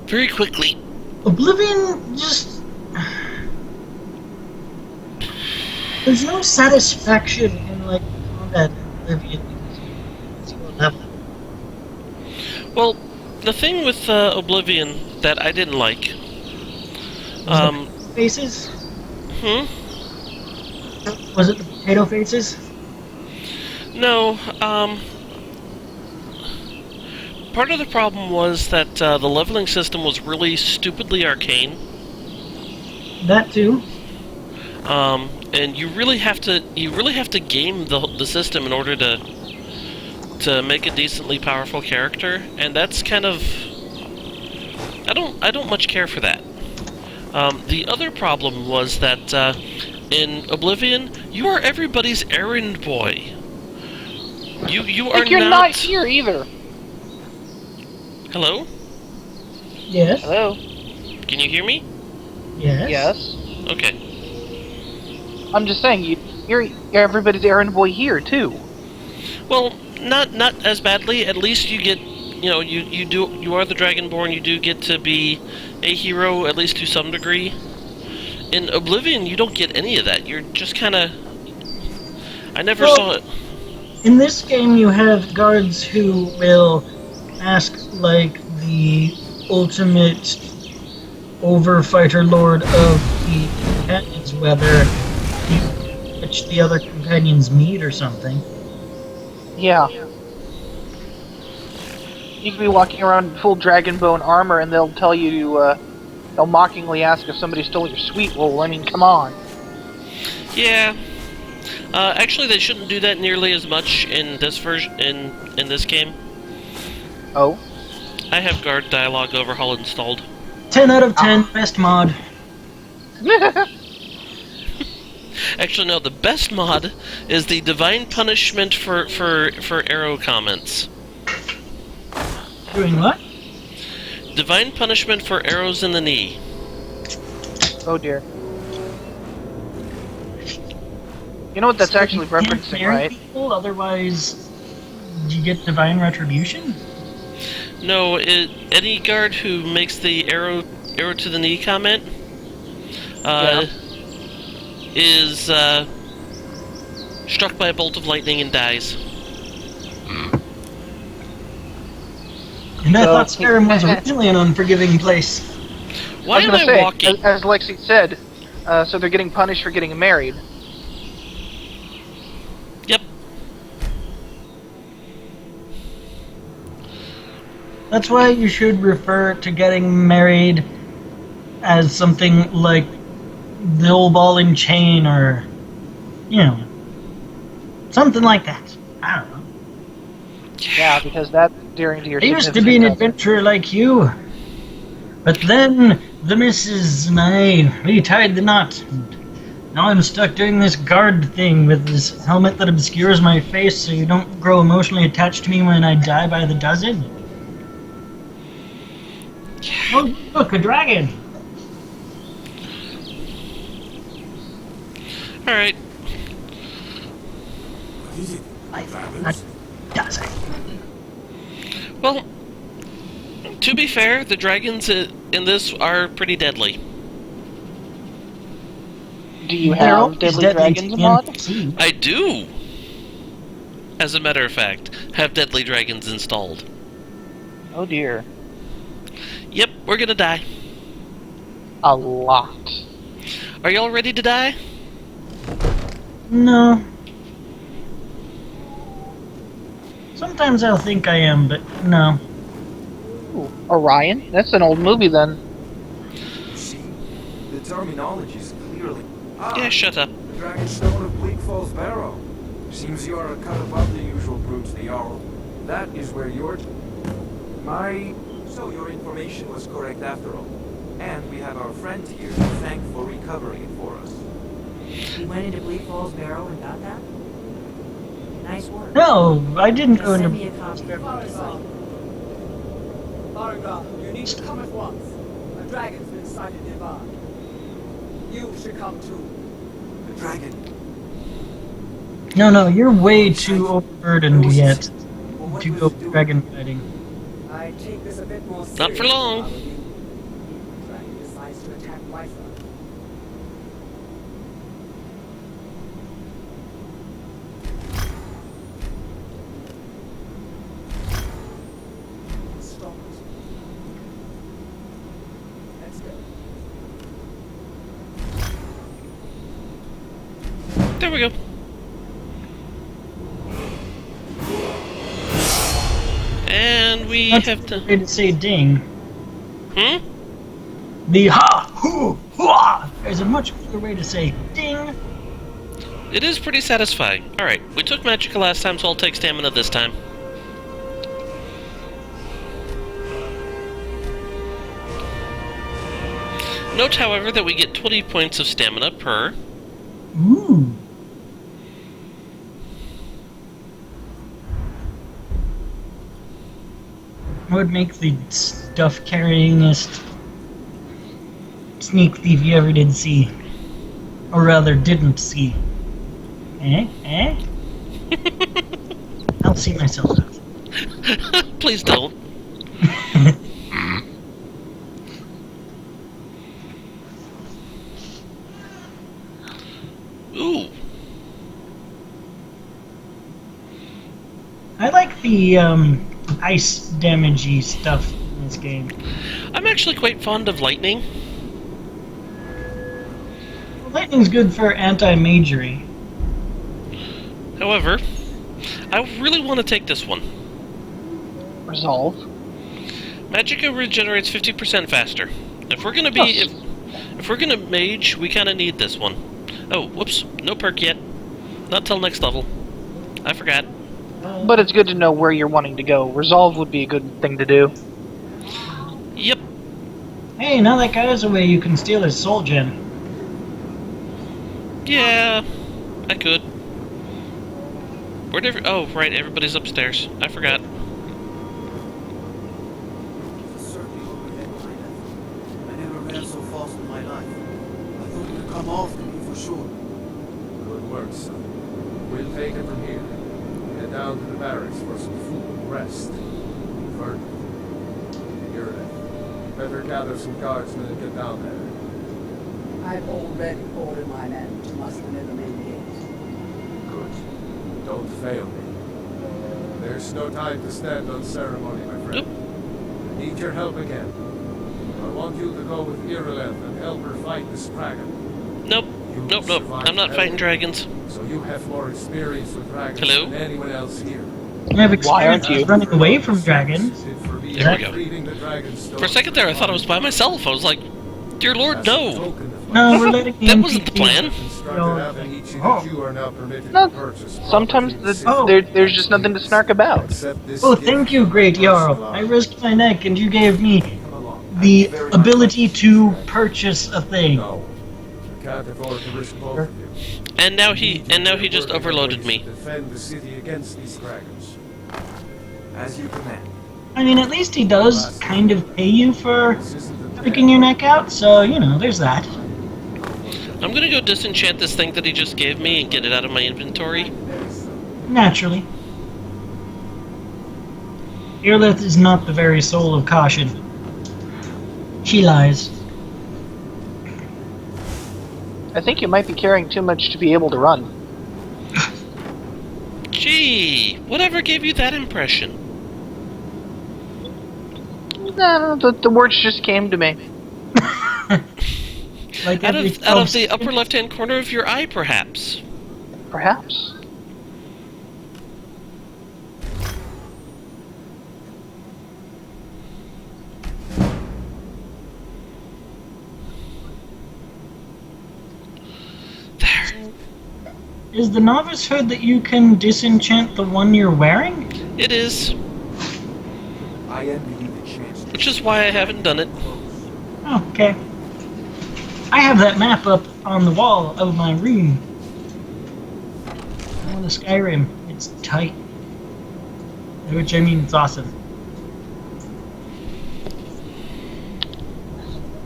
B: very quickly.
A: Oblivion just... There's no satisfaction in, like, combat in Oblivion because you level.
B: Well, the thing with Oblivion that I didn't like...
A: Faces?
B: Hmm?
A: Was it the potato faces?
B: No, part of the problem was that the leveling system was really stupidly arcane.
A: That too.
B: And you really have to game the system in order to make a decently powerful character, and that's kind of... I don't much care for that. The other problem was that in Oblivion, you are everybody's errand boy. You are
C: You're not here either.
B: Hello?
A: Yes.
C: Hello.
B: Can you hear me?
A: Yes.
C: Yes.
B: Okay.
C: I'm just saying, you're everybody's errand boy here too.
B: Well, not as badly. At least you get, you are the Dragonborn. You do get to be a hero, at least to some degree. In Oblivion, you don't get any of that. You're just kind of... I never saw it.
A: In this game, you have guards who will ask, like, the ultimate overfighter lord of the companions whether you fetch the other companions' meat or something.
C: Yeah. You could be walking around in full dragonbone armor, and they'll tell you they'll mockingly ask if somebody stole your sweet. Well, I mean, come on.
B: Yeah. Actually, they shouldn't do that nearly as much in this version. In this game.
C: Oh.
B: I have guard dialogue overhaul installed.
A: 10 out of 10, best mod.
B: Actually, no. The best mod is the divine punishment for arrow comments.
A: Doing what?
B: Divine punishment for arrows in the knee.
C: Oh dear. You know what that's actually
A: You can't
C: referencing,
A: marry
C: right?
A: people, otherwise you get divine retribution?
B: No, any guard who makes the arrow to the knee comment is struck by a bolt of lightning and dies.
A: And I
C: So-
A: thought Skyrim was originally an unforgiving place.
B: Why am
C: gonna
B: I
C: say,
B: walking?
C: As Lexi said, so they're getting punished for getting married.
B: Yep.
A: That's why you should refer to getting married as something like the old ball and chain, or, something like that. I don't know.
C: Yeah, because that's endearing to your
A: I used to be an adventurer like you, but then the missus and I, we tied the knot. And now I'm stuck doing this guard thing with this helmet that obscures my face so you don't grow emotionally attached to me when I die by the dozen. Oh, look, a dragon!
B: Alright.
A: A dozen.
B: Well, to be fair, the dragons in this are pretty deadly.
C: Do you
A: They're
C: have
A: always
C: deadly
A: deadly
C: dragons
A: to
C: mod?
A: NPC.
B: I do! as a matter of fact, have deadly dragons installed.
C: Oh dear.
B: Yep, we're gonna die.
C: A lot.
B: Are y'all ready to die?
A: No. Sometimes I'll think I am, but no.
C: Ooh, Orion? That's an old movie then.
G: You see, the terminology is clearly...
B: Yeah, shut up.
G: The Dragonstone of Bleak Falls Barrow. Seems you are a cut above the usual brutes, the Jarl. That is where you're... So your information was correct after all. And we have our friend here to thank for recovering it for us.
F: You went into Bleak Falls Barrow and got that? Nice work.
A: No, I didn't go
F: Send
A: into.
F: me a copy.
I: Barbara, you need to come at once. A dragon's been sighted nearby. You should come too.
G: The dragon.
A: No, you're way too overburdened yet
G: Well, what
A: to
G: was
A: go
G: it doing?
A: dragon fighting.
I: I take this a bit more seriously.
B: Not for long.
I: if I were you. The dragon decides to attack Wyvern. Stop it. Let's go.
B: There we go. And we
A: That's
B: have
A: the
B: to...
A: way to say ding.
B: Hmm?
A: The ha, hoo, hua is a much cooler way to say ding.
B: It is pretty satisfying. Alright, we took Magicka last time, so I'll take Stamina this time. Note, however, that we get 20 points of Stamina per...
A: Ooh. Would make the stuff carryingest sneak thief you ever did see. Or rather, didn't see. Eh? I'll see myself out.
B: Please don't. Ooh.
A: I like the ice damagey stuff in this game.
B: I'm actually quite fond of lightning.
A: Lightning's good for anti-magery.
B: However, I really want to take this one.
C: Resolve.
B: Magicka regenerates 50% faster. If we're gonna be... If we're gonna mage, we kinda need this one. Oh, whoops. No perk yet. Not till next level. I forgot.
C: But it's good to know where you're wanting to go. Resolve would be a good thing to do.
B: Yep.
A: Hey, now that guy's away, you can steal his soul gem.
B: Yeah, I could. Where'd oh, right, everybody's upstairs. I forgot.
J: Certainly overhead my left. I never ran so fast in my life. I thought you'd come after me for sure.
E: Good work, son. We'll take it from here. Head down to the barracks for some food and rest. Further. You're left. Better gather some guardsmen and get down there.
I: I've already ordered my men to muster near the main gate.
E: Good. Don't fail me. There's no time to stand on ceremony, my friend. I need your help again. I want you to go with Irileth and help her fight this dragon.
B: Nope.
E: You
B: Nope.
E: survived
B: I'm not
E: hell,
B: fighting dragons.
E: So you have more experience with dragons
B: Hello?
E: than anyone else here.
A: I have
C: Why aren't
A: experience
C: you?
A: running away from dragons.
B: There we go. For a second there, I thought I was by myself. I was like, dear Lord, no.
A: No, we're letting the
B: That wasn't the plan.
C: No, sometimes there's just nothing to snark about.
A: Oh, thank you, Great Jarl. I risked my neck and you gave me the ability to purchase a thing.
E: No. I can't afford to risk both of you.
B: And now he just overloaded me.
E: Defend the city against these dragons.
G: As you command.
A: I mean, at least he does kind of pay you for freaking your neck out, so, you know, there's that.
B: I'm gonna go disenchant this thing that he just gave me and get it out of my inventory.
A: Naturally. Irileth is not the very soul of caution. She lies.
C: I think you might be carrying too much to be able to run.
B: Gee, whatever gave you that impression?
C: No, the words just came to me.
A: Like
B: Out
A: every
B: of the
A: 12
B: upper left-hand corner of your eye, perhaps.
C: Perhaps.
B: There.
A: Is the novice hood that you can disenchant the one you're wearing?
B: It is.
G: I envy you the chance to
B: Which is why I haven't done it.
A: Oh, okay. I have that map up on the wall of my room. On the Skyrim. It's tight. Which, I mean, it's awesome.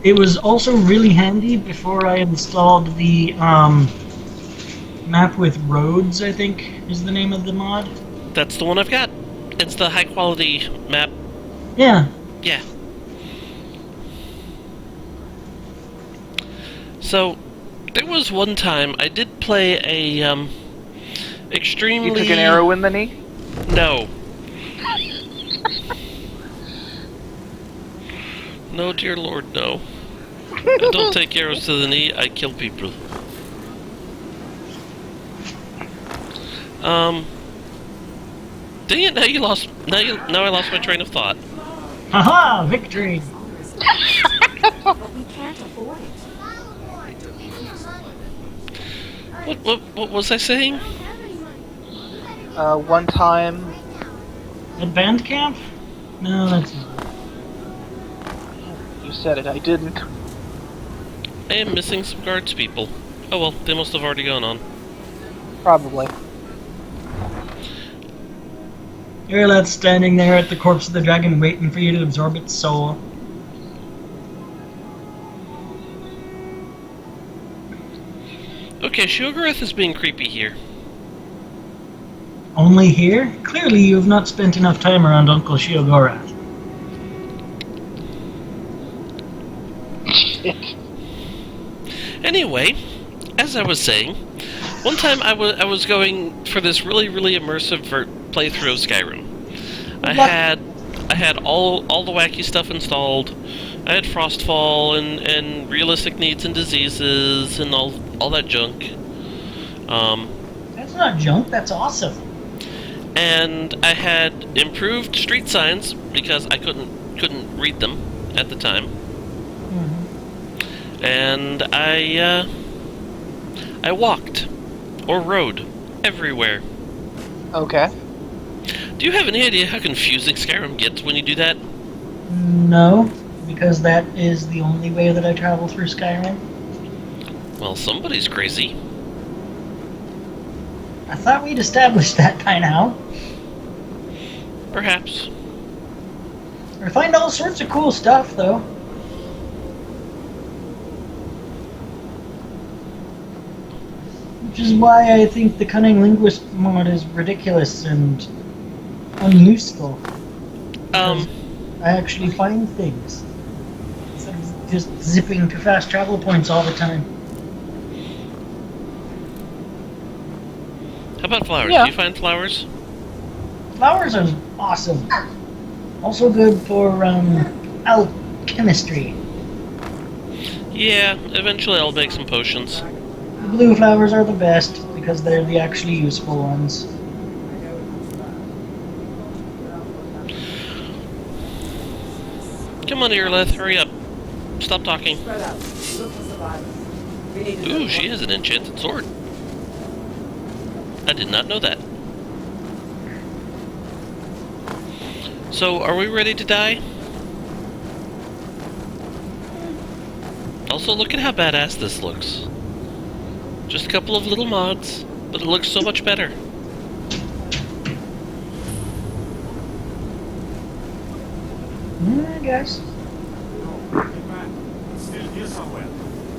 A: It was also really handy before I installed the map with roads, I think is the name of the mod.
B: That's the one I've got. It's the high-quality map.
A: Yeah.
B: Yeah. So, there was one time I did play a, extremely...
C: You took an arrow in the knee?
B: No. No, dear Lord, no. I don't take arrows to the knee, I kill people. Dang it, now you lost... Now I lost my train of thought.
A: Haha! Victory!
D: But we can't afford it.
B: What was I saying?
C: One time...
A: At band camp? No, that's...
C: You said it, I didn't.
B: I am missing some guards people. Oh well, they must have already gone on.
C: Probably.
A: Ireland's standing there at the corpse of the dragon waiting for you to absorb its soul.
B: Okay, Shoggorath is being creepy here.
A: Only here? Clearly you have not spent enough time around Uncle Shiogorath.
B: Anyway, as I was saying, one time I was going for this really immersive playthrough of Skyrim. I had all the wacky stuff installed. I had Frostfall and realistic needs and diseases and all that junk.
A: That's not junk, that's awesome.
B: And I had improved street signs because I couldn't read them at the time. And I walked or rode everywhere.
C: Okay.
B: Do you have any idea how confusing Skyrim gets when you do that?
A: No, because that is the only way that I travel through Skyrim.
B: Well, somebody's crazy.
A: I thought we'd established that by now.
B: Perhaps.
A: I find all sorts of cool stuff, though. Which is why I think the Cunning Linguist mod is ridiculous and unuseful. I actually find things. Instead of just zipping to fast travel points all the time.
B: How about flowers?
C: Yeah.
B: Do you find flowers?
A: Flowers are awesome. Also good for alchemistry.
B: Yeah, eventually I'll make some potions.
A: The blue flowers are the best because they're the actually useful ones.
B: Come on, Irleth, hurry up. Stop talking.
I: Spread out. Look for survivors. We need to
B: Ooh, she has an enchanted sword. I did not know that. So, are we ready to die? Also, look at how badass this looks. Just a couple of little mods, but it looks so much better.
A: I guess.
E: Man, it's still here somewhere.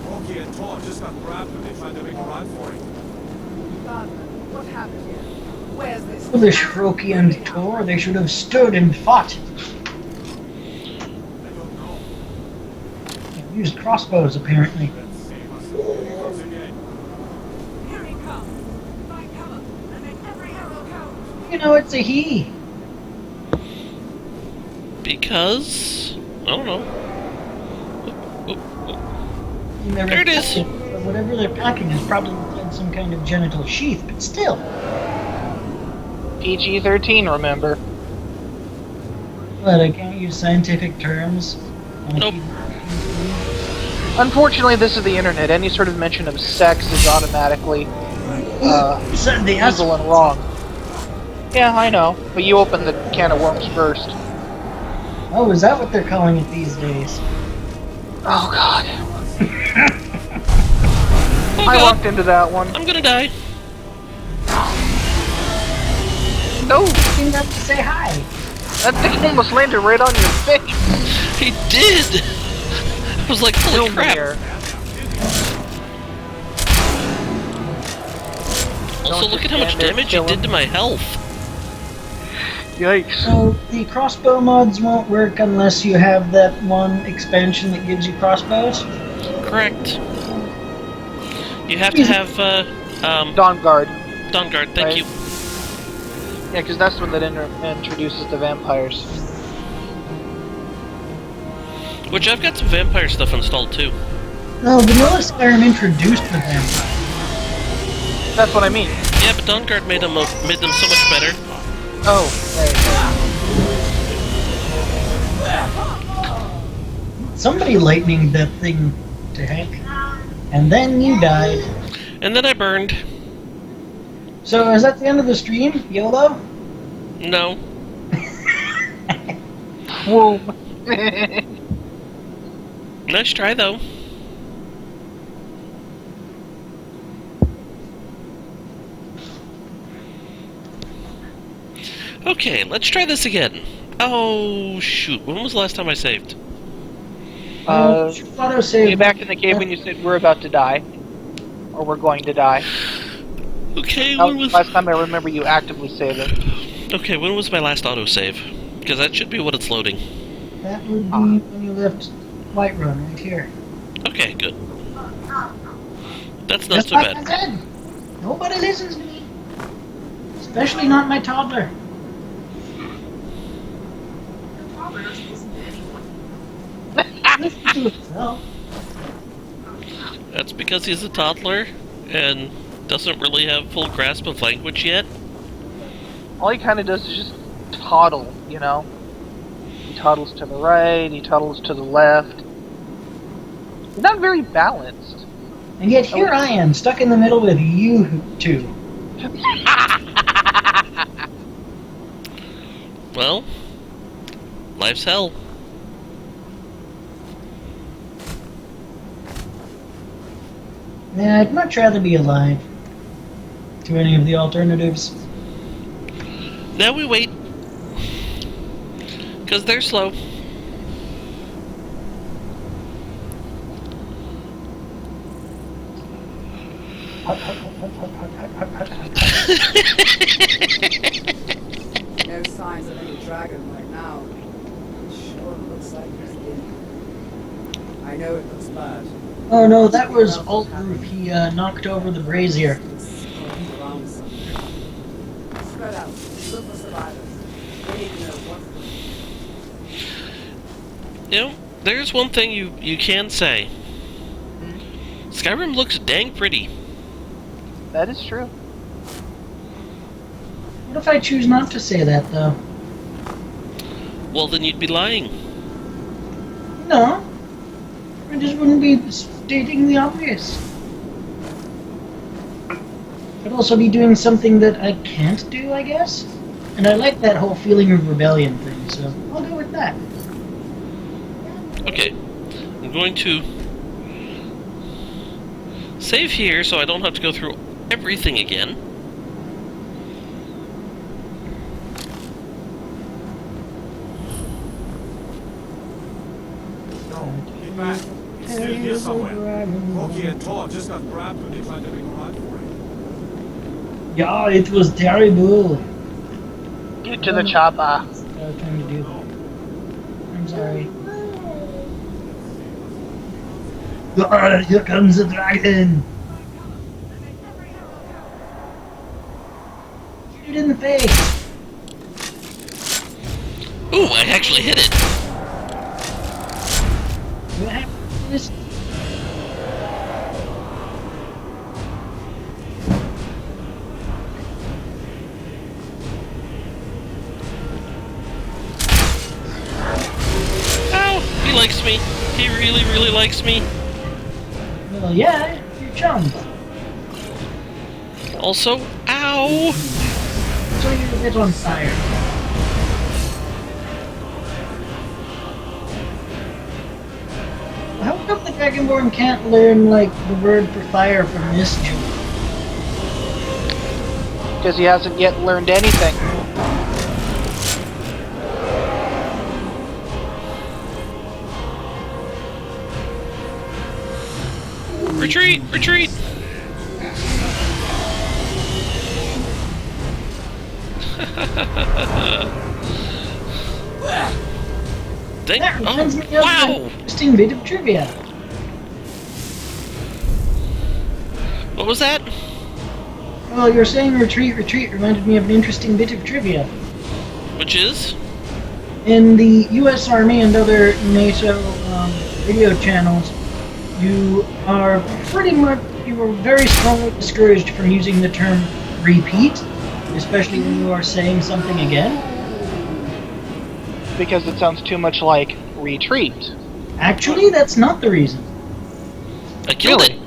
E: Rocky and Tor just got grabbed when they tried to make a run for it.
I: What happened here? Where's this?
A: For the Shroki and Tor, they should have stood and fought.
E: I don't know.
A: They used crossbows, apparently.
E: Let's save us. Here he comes again.
I: Here he comes. Find cover and make every arrow count.
A: You know, it's a he.
B: Because... I don't know. There it is.
A: Whatever they're packing is probably inside some kind of genital sheath, but still.
C: PG-13, remember?
A: But I can't use scientific terms.
B: Nope.
C: Unfortunately, this is the internet. Any sort of mention of sex is automatically evil and wrong. Yeah, I know. But you opened the can of worms first.
A: Oh, is that what they're calling it these days?
C: Oh, God.
B: Oh,
C: I
B: God.
C: walked into that one.
B: I'm gonna die.
C: No!
A: You didn't have to say hi.
C: That thing almost landed right on your face.
B: He did! I was like, holy crap.
C: Here.
B: Also,
C: Don't
B: look at
C: just
B: how much
C: stand there,
B: damage he
C: kill
B: did
C: him.
B: to my health.
C: Yikes.
A: So, the crossbow mods won't work unless you have that one expansion that gives you crossbows?
B: Correct. You have to have,
C: Dawn Guard.
B: Dawn Guard, thank
C: Right.
B: you.
C: Yeah, because that's what that introduces the vampires.
B: Which I've got some vampire stuff installed too.
A: No, vanilla Skyrim introduced the vampire.
C: That's what I mean.
B: Yeah, but Dawn Guard made them so much better.
C: Oh, right.
A: Somebody lightninged that thing to heck. And then you died.
B: And then I burned.
A: So, is that the end of the stream? YOLO?
B: No.
C: Whoa.
B: Nice try, though. Okay, let's try this again. Oh, shoot. When was the last time I saved?
A: Autosave.
C: Way back in the cave when you said we're about to die. Or we're going to die.
B: Okay,
C: That
B: when
C: was
B: was...
C: the last time I remember you actively saving.
B: Okay, when was my last autosave? Because that should be what it's loading.
A: That would be when you left Whiterun, right here.
B: Okay, good. That's not
A: Just
B: so
A: like
B: bad.
A: I said, nobody listens to me. Especially not my toddler.
H: Father doesn't listen to anyone.
A: Listen to himself.
B: That's because he's a toddler and doesn't really have full grasp of language yet.
C: All he kind of does is just toddle, you know? He toddles to the right, he toddles to the left. He's not very balanced.
A: And yet here I am, stuck in the middle with you two.
B: Well, life's hell.
A: Yeah, I'd much rather be alive. To any of the alternatives.
B: Now we wait. Because they're slow.
I: No signs of any dragon right now. It sure looks like he's in. I know it looks bad.
A: Oh no, that was Alt Roof. He knocked over the brazier.
I: Around somewhere. Spread out. Look for survivors. We need to know what.
B: You know, there's one thing you can say. Skyrim looks dang pretty.
C: That is true.
A: What if I choose not to say that, though?
B: Well, then you'd be lying.
A: No. I just wouldn't be stating the obvious. I'd also be doing something that I can't do, I guess? And I like that whole feeling of rebellion thing, so I'll go with that.
B: Okay. I'm going to save here so I don't have to go through everything again.
E: Get back. It's still here somewhere. Rocky and Todd just got grabbed when they tried to make a run for it.
A: Yeah, it was terrible.
C: Get to the chopper.
A: I was trying to do that. I'm sorry. Ah, here comes the dragon! Shoot in the face.
B: Ooh, I actually hit it.
A: You have this.
B: Ow! He likes me. He really, really likes me.
A: Well, yeah, you're chum.
B: Also, ow!
A: So you're a bit on fire. How come the Dragonborn can't learn, like, the word for fire from this dude?
C: Because he hasn't yet learned anything.
B: Retreat! Retreat! Dang.
A: That reminds me of an
B: Wow!
A: interesting bit of trivia.
B: What was that?
A: Well, you're saying retreat, retreat reminded me of an interesting bit of trivia.
B: Which is?
A: In the U.S. Army and other NATO radio channels, you are very strongly discouraged from using the term repeat, especially when you are saying something again.
C: Because it sounds too much like retreat.
A: Actually, that's not the reason.
B: I killed it.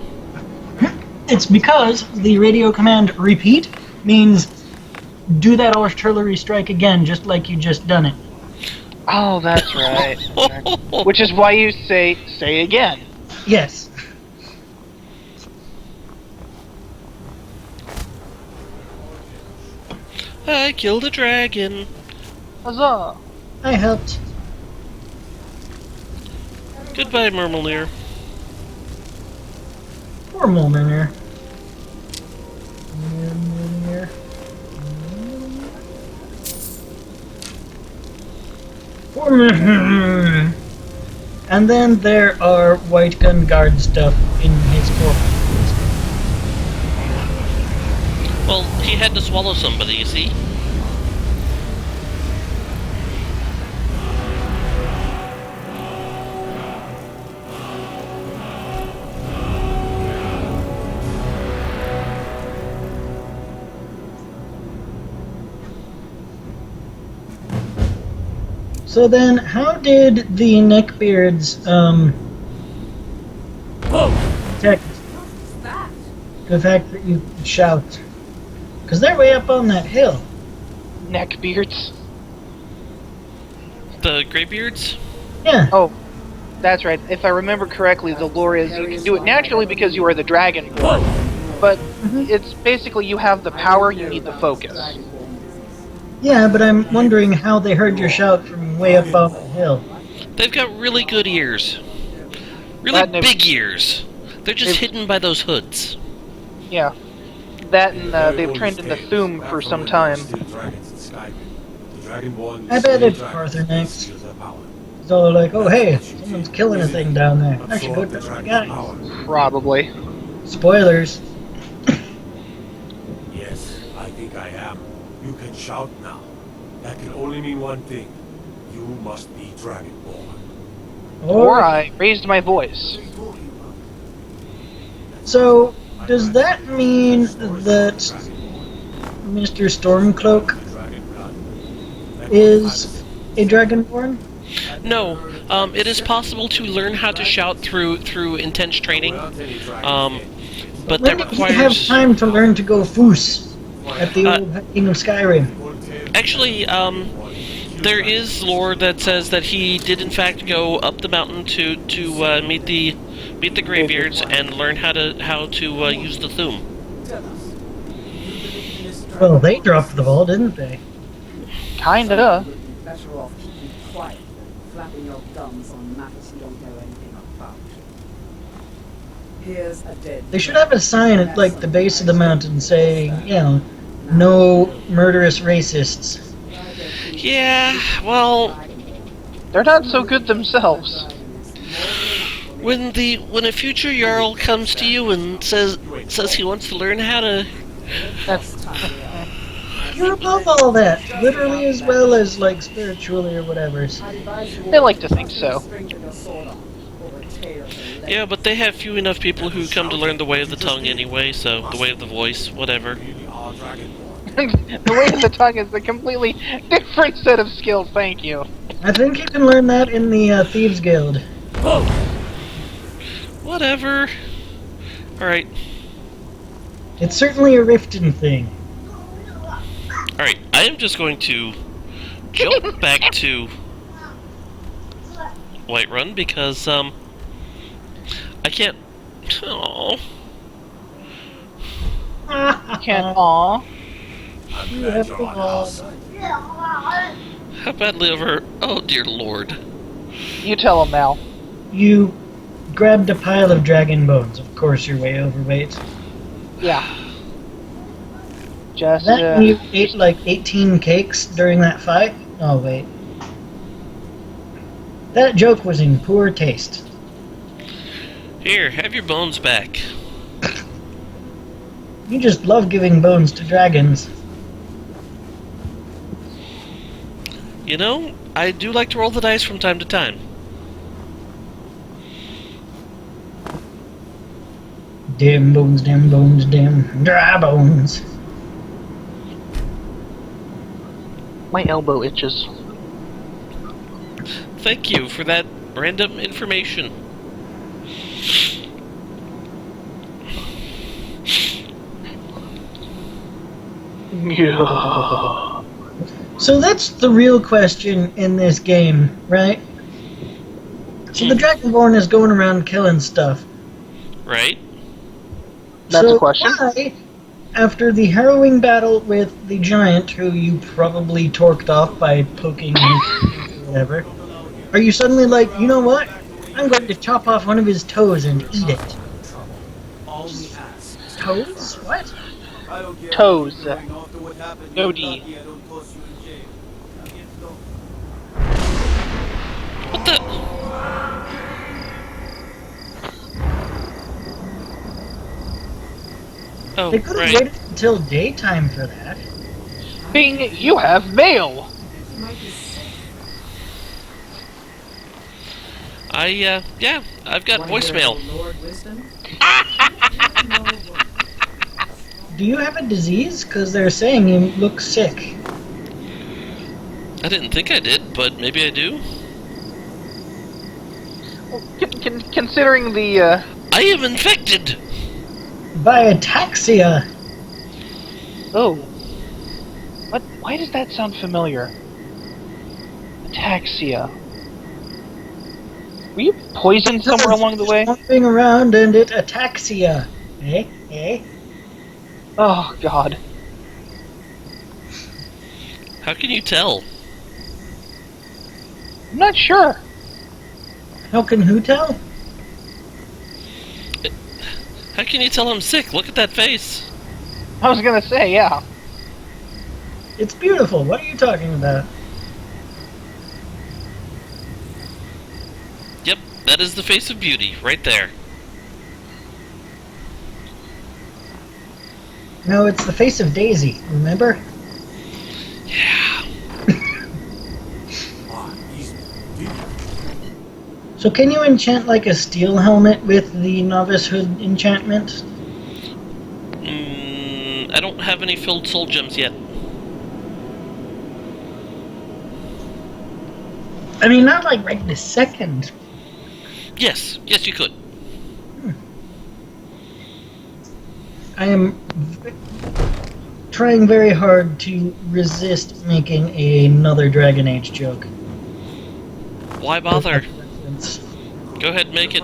A: It's because the radio command repeat means do that artillery strike again, just like you just done it.
C: Oh, that's right. Which is why you say again.
A: Yes.
B: I killed a dragon.
C: Huzzah!
A: I helped.
B: Goodbye, Murmelnir.
A: Poor Molnir. Poor Molnir. And then there are white gun guard stuff in his corpse.
B: Well, he had to swallow somebody, you see?
A: So then, how did the neckbeards, detect the fact that you could shout? Because they're way up on that hill.
C: Neckbeards.
B: The Greybeards?
A: Yeah.
C: Oh, that's right. If I remember correctly, the lore is you can do it naturally because you are the Dragonborn. But it's basically you have the power, you need the focus.
A: Yeah, but I'm wondering how they heard your shout from way up on the hill.
B: They've got really good ears. Really big ears. They're just hidden by those hoods.
C: Yeah. That and they've trained in the Thuum for some time.
A: I bet it's Arthur next. So they're like, oh hey, someone's killing a thing down there. I should go tell the guys.
C: Probably.
A: Spoilers.
E: Yes, I think I am. You can shout now. That can only mean one thing. You must be Dragonborn.
C: Or I raised my voice.
A: So, does that mean that Mr. Stormcloak is a Dragonborn?
B: No, it is possible to learn how to shout through intense training, but
A: When
B: that
A: did he have
B: requires...
A: time to learn to go foos at the old King of Skyrim?
B: Actually, there is lore that says that he did in fact go up the mountain to meet the Greybeards and learn how to use the Thuum.
A: Well, they dropped the ball, didn't they?
C: Kinda.
I: Better off keeping quiet, flapping your gums on matters you don't know anything about. Here's a dead.
A: They should have a sign at like the base of the mountain saying, you know, no murderous racists.
B: Yeah, well,
C: they're not so good themselves.
B: When a future Jarl comes to you and says he wants to learn how to...
A: You're above all that, literally as well as, like, spiritually or whatever.
C: They like to think so.
B: Yeah, but they have few enough people who come to learn the way of the tongue anyway, so the way of the voice, whatever.
C: The way of the tongue is a completely different set of skills, thank you.
A: I think you can learn that in the Thieves Guild.
B: Whatever. Alright.
A: It's certainly a Riften thing.
B: Alright, I am just going to jump back to Whiterun because, I can't... Oh.
C: You can't, aw.
A: You have to walk.
B: How badly over... Oh, dear lord.
C: You tell him now.
A: You grabbed a pile of dragon bones. Of course you're way overweight.
C: Yeah. Just,
A: That you ate like 18 cakes during that fight? Oh, wait. That joke was in poor taste.
B: Here, have your bones back.
A: You just love giving bones to dragons.
B: You know, I do like to roll the dice from time to time.
A: Damn bones, damn dry bones.
C: my elbow itches.
B: Thank you for that random information.
C: Yeah.
A: So that's the real question in this game, right? So the Dragonborn is going around killing stuff.
B: Right?
C: That's
A: so
C: a question.
A: Why, after the harrowing battle with the giant, who you probably torqued off by poking him or whatever, are you suddenly like, you know what? I'm going to chop off one of his toes and eat it. Toes? What?
C: Toes. No D.
B: What the? Oh,
A: They could have
B: right.
A: waited until daytime for that.
C: Bing, you have mail!
B: Yeah, I've got voicemail.
A: Do you have a disease? Because they're saying you look sick.
B: I didn't think I did, but maybe I do.
C: Well, considering the,
B: I am infected!
A: By ataxia.
C: Oh. What? Why does that sound familiar? Ataxia. Were you poisoned somewhere along the way?
A: Jumping around and it ataxia. Eh? Eh?
C: Oh, God.
B: How can you tell?
C: I'm not sure.
A: How can who tell?
B: How can you tell I'm sick? Look at that face.
C: I was gonna say, yeah.
A: It's beautiful. What are you talking about?
B: Yep, that is the face of beauty, right there.
A: No, it's the face of Daisy, remember?
B: Yeah.
A: So can you enchant like a steel helmet with the novice hood enchantment?
B: I don't have any filled soul gems yet.
A: I mean, not like right this second.
B: Yes, you could.
A: I am trying very hard to resist making another Dragon Age joke.
B: Why bother? Go ahead, make it.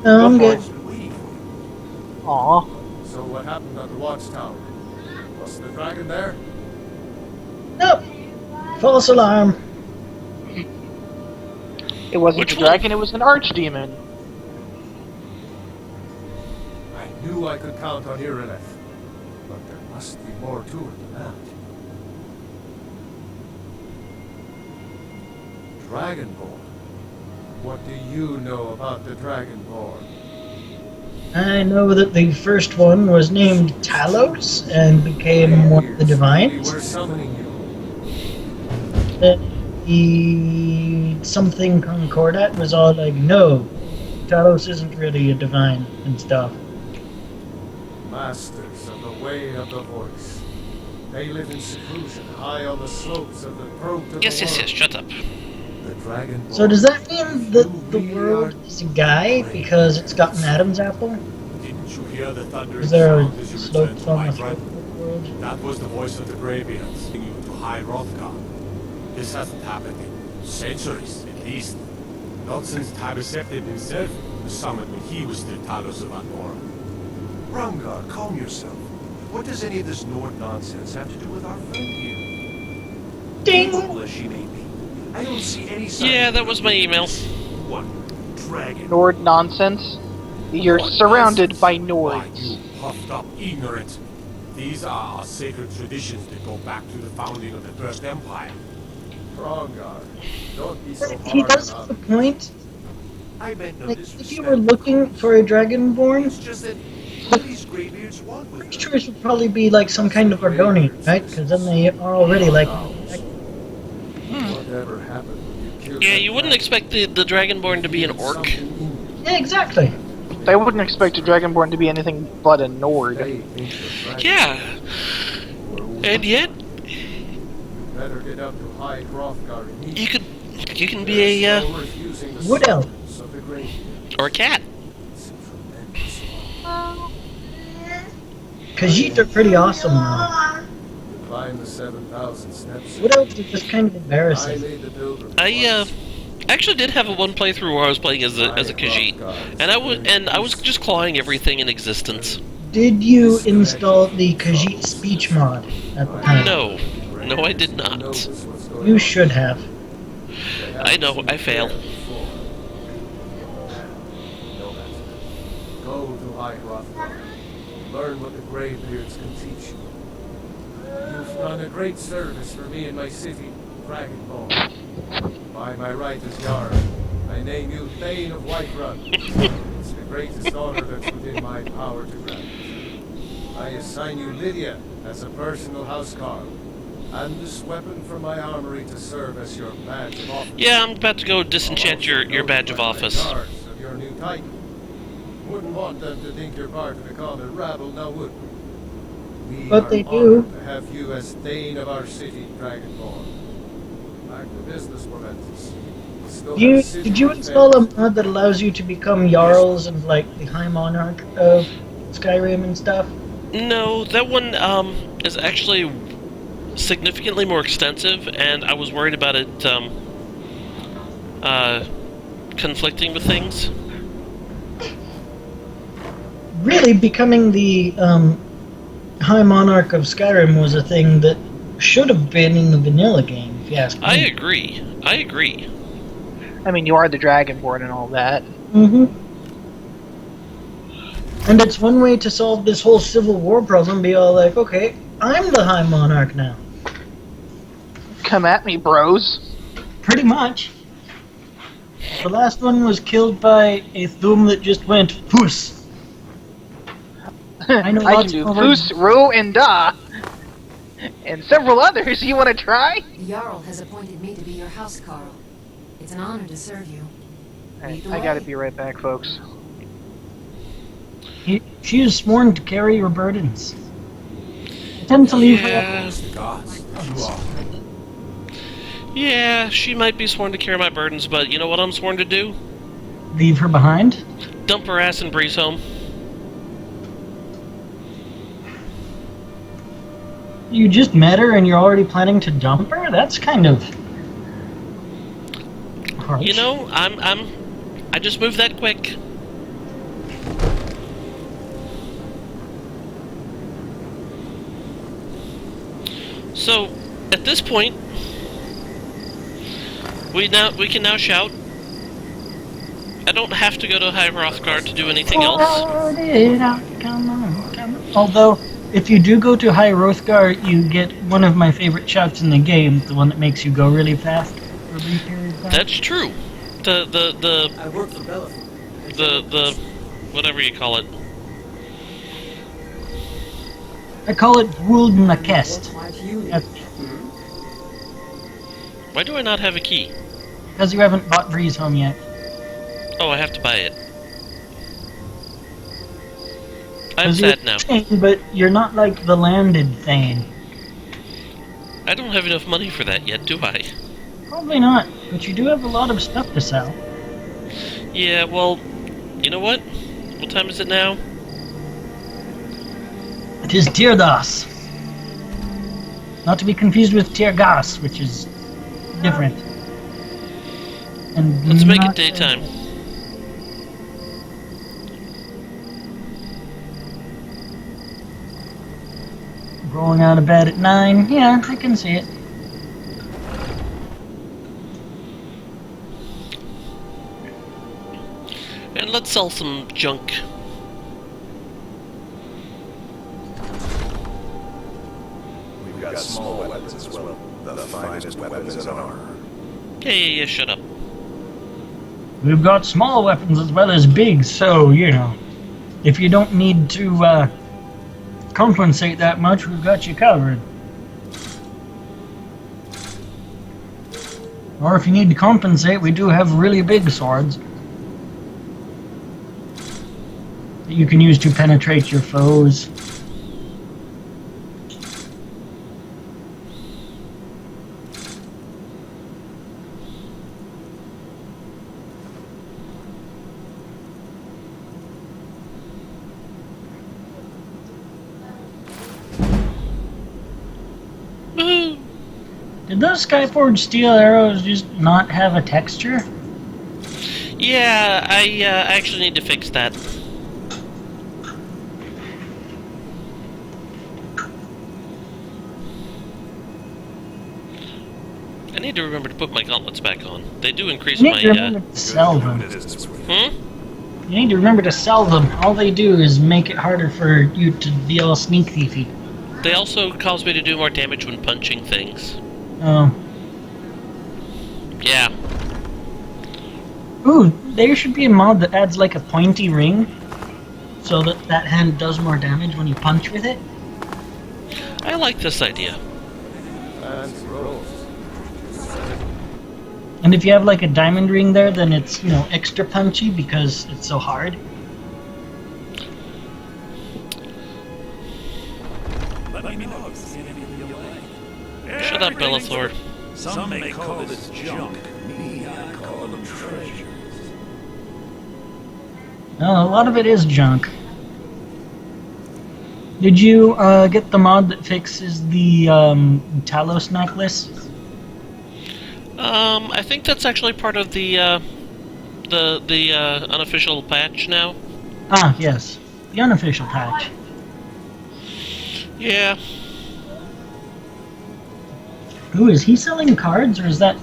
A: No, I'm
C: Go
A: good.
C: for it. Aw.
E: So what happened at the watchtower? Was the dragon there?
A: Nope. False alarm.
C: It wasn't
B: Which
C: a
B: one?
C: dragon, it was an archdemon.
E: I knew I could count on Irileth, but there must be more to it than that. Dragonborn? What do you know about the Dragonborn?
A: I know that the first one was named Talos and became one of the
E: We
A: divines.
E: were summoning you.
A: The something Concordat was all like, no, Talos isn't really a divine and stuff.
E: Masters of the way of the voice. They live in seclusion, high on the slopes of the throat of
B: Yes,
E: the
B: yes,
E: world.
B: yes, shut up.
E: The dragon.
A: So does that mean that the world is a guy because it's got an Adam's apple?
K: Didn't you hear the thundering
A: Is there
K: sound as you returned
A: slopes
K: to
A: on the
K: Whiterun?
A: throat of the world?
K: That was the voice of the Greybeards singing to High Hrothgar. This hasn't happened in centuries, at least. Not since Tabaseptin himself was summoned when he was still Talos of Angora.
L: Rumgar, calm yourself. What does any of this Nord nonsense have to do with our friend here?
A: Ding!
L: Capable as she may be, I don't see any sign.
B: Yeah, that was my email.
L: What? Dragon?
C: Nord nonsense. You're
K: What
C: surrounded by
K: nonsense? Why,
C: Nords.
K: you puffed up ignorant. These are our sacred traditions that go back to the founding of the First Empire.
E: Frogar, don't be so
A: He
E: hard
A: does
E: on
A: have a
E: us.
A: point.
L: I meant no
A: Like,
L: disrespect.
A: if you were looking for a Dragonborn,
L: It's just that what do these Greybeards want with
A: first
L: her?
A: choice would probably be like some kind of Argonian, right? Because then they are already like.
E: Whatever happened when you killed
B: Yeah,
E: that
B: you wouldn't
E: dragon?
B: expect the Dragonborn to be an orc.
E: Something in you.
A: Yeah, exactly.
C: They wouldn't expect a Dragonborn to be anything but a Nord.
E: They think the dragon
B: Yeah,
E: will-
B: and yet
E: Better get up to High Hrothgar immediately.
B: you can be a
E: There's no refusing the
A: Wood elf.
E: summons of the Greybeards.
B: or a cat.
E: It's a tremendous honor.
A: Khajiit are pretty awesome now.
E: Climb the 7,000 steps.
A: Wood elves are just kind of
E: I
A: embarrassing.
E: made the pilgrimage
B: I
E: once.
B: actually did have a one playthrough where I was playing as a Khajiit, and I was just clawing everything in existence.
A: Did you install the Khajiit speech mod at the time?
B: No, no, I did not.
A: You should have.
B: I know, I fail.
E: Go to High Hrothgar. Learn what the Greybeards can teach you. You've done a great service for me in my city, Dragonbone. By my right as Jarl, I name you Thane of Whiterun. It's the greatest honor that's within my power to grant. I assign you Lydia as a personal housecarl, and this weapon from my armory to serve as your badge of office.
B: Yeah, I'm about to go disenchant your badge of office.
E: Guards of your new title. Wouldn't want them to think you're part of the common rabble, now would we? We
A: But
E: are
A: they do.
E: honored to have you as Thane of our city, Dragonborn. Back to business, momentous.
A: Did you install a mod that allows you to become Jarls and like the High Monarch of Skyrim and stuff?
B: No, that one is actually significantly more extensive, and I was worried about it conflicting with things.
A: Really, becoming the High Monarch of Skyrim was a thing that should have been in the vanilla game, if you ask me.
B: I agree. I agree.
C: I mean, you are the Dragonborn and all that.
A: Mm-hmm. And it's one way to solve this whole civil war problem, be all like, okay, I'm the High Monarch now.
C: Come at me, bros.
A: Pretty much. The last one was killed by a Thum that just went, Puss. I know
C: I
A: lots
C: can do
A: of
C: Foos, Ru, and Da. And several others. You want to try?
D: The Jarl has appointed me to be your house, Carl. It's an honor to serve you.
C: Alright,
D: Lead the
C: I gotta
D: way.
C: be right back, folks.
A: She is sworn to carry your burdens. I tend to leave her.
B: Yeah,
K: The gods, you are.
B: yeah, she might be sworn to carry my burdens, but you know what I'm sworn to do?
A: Leave her behind.
B: Dump her ass and breeze home.
A: You just met her and you're already planning to dump her? That's kind of harsh.
B: You know, I just moved that quick. So, at this point, we can now shout. I don't have to go to High Hrothgar to do anything else.
A: Come on, come on. Although, if you do go to High Hrothgar, you get one of my favorite shouts in the game, the one that makes you go really fast. For a brief period of time.
B: That's true.
J: I work for Bellafon.
B: The whatever you call it.
A: I call it Would Nakest.
I: What might you need?
A: That's
B: Why do I not have a key?
A: because you haven't bought Breeze Home yet.
B: Oh, I have to buy it. I'm
A: 'Cause you're
B: sad now.
A: Thane, but you're not like the landed Thane.
B: I don't have enough money for that yet, do I?
A: Probably not, but you do have a lot of stuff to sell.
B: Yeah, well, you know what? What time is it now?
A: It is Tirdas. Not to be confused with Tirgas, which is different. And
B: Let's make it
A: not-
B: daytime.
A: Rolling out of bed at 9. Yeah, I can see it.
B: And let's sell some junk.
L: We've got small weapons as well. The finest weapons in armor.
B: Yeah, shut up.
A: We've got small weapons as well as big, so, you know, if you don't need to compensate that much, we've got you covered. Or if you need to compensate, we do have really big swords that you can use to penetrate your foes.
B: Woohoo!
A: Did those Skyforged steel arrows just not have a texture?
B: Yeah, I actually need to fix that. I need to remember to put my gauntlets back on. They do increase
A: You
B: my,
A: need to remember to sell them.
B: Hmm?
A: You need to remember to sell them. All they do is make it harder for you to be all sneak thiefy.
B: They also cause me to do more damage when punching things.
A: Oh.
B: Yeah.
A: Ooh, there should be a mod that adds like a pointy ring, so that that hand does more damage when you punch with it.
B: I like this idea.
A: And if you have like a diamond ring there, then it's, you know, extra punchy because it's so hard.
B: Shut up, Bellathor.
M: Some may call this junk. Me, I call them treasures.
A: No, a lot of it is junk. Did you get the mod that fixes the Talos necklace?
B: I think that's actually part of the unofficial patch now.
A: Ah, yes. The unofficial patch.
B: Yeah.
A: Ooh, is he selling cards or is that...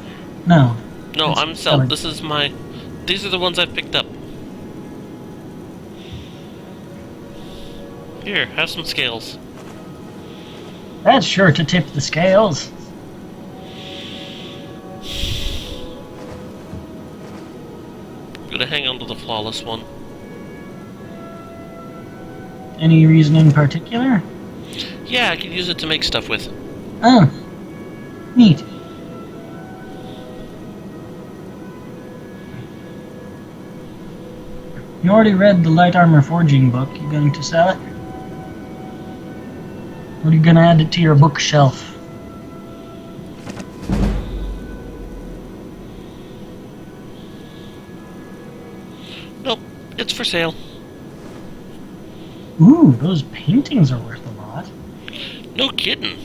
A: No.
B: No,
A: That's
B: I'm selling. This is my... These are the ones I've picked up. Here, have some scales.
A: That's sure to tip the scales.
B: Gonna hang on to the flawless one.
A: Any reason in particular?
B: Yeah, I could use it to make stuff with.
A: Oh. Neat. You already read the light armor forging book. You going to sell it? Or are you gonna add it to your bookshelf?
B: Nope, it's for sale.
A: Ooh, those paintings are worth a lot.
B: No kidding.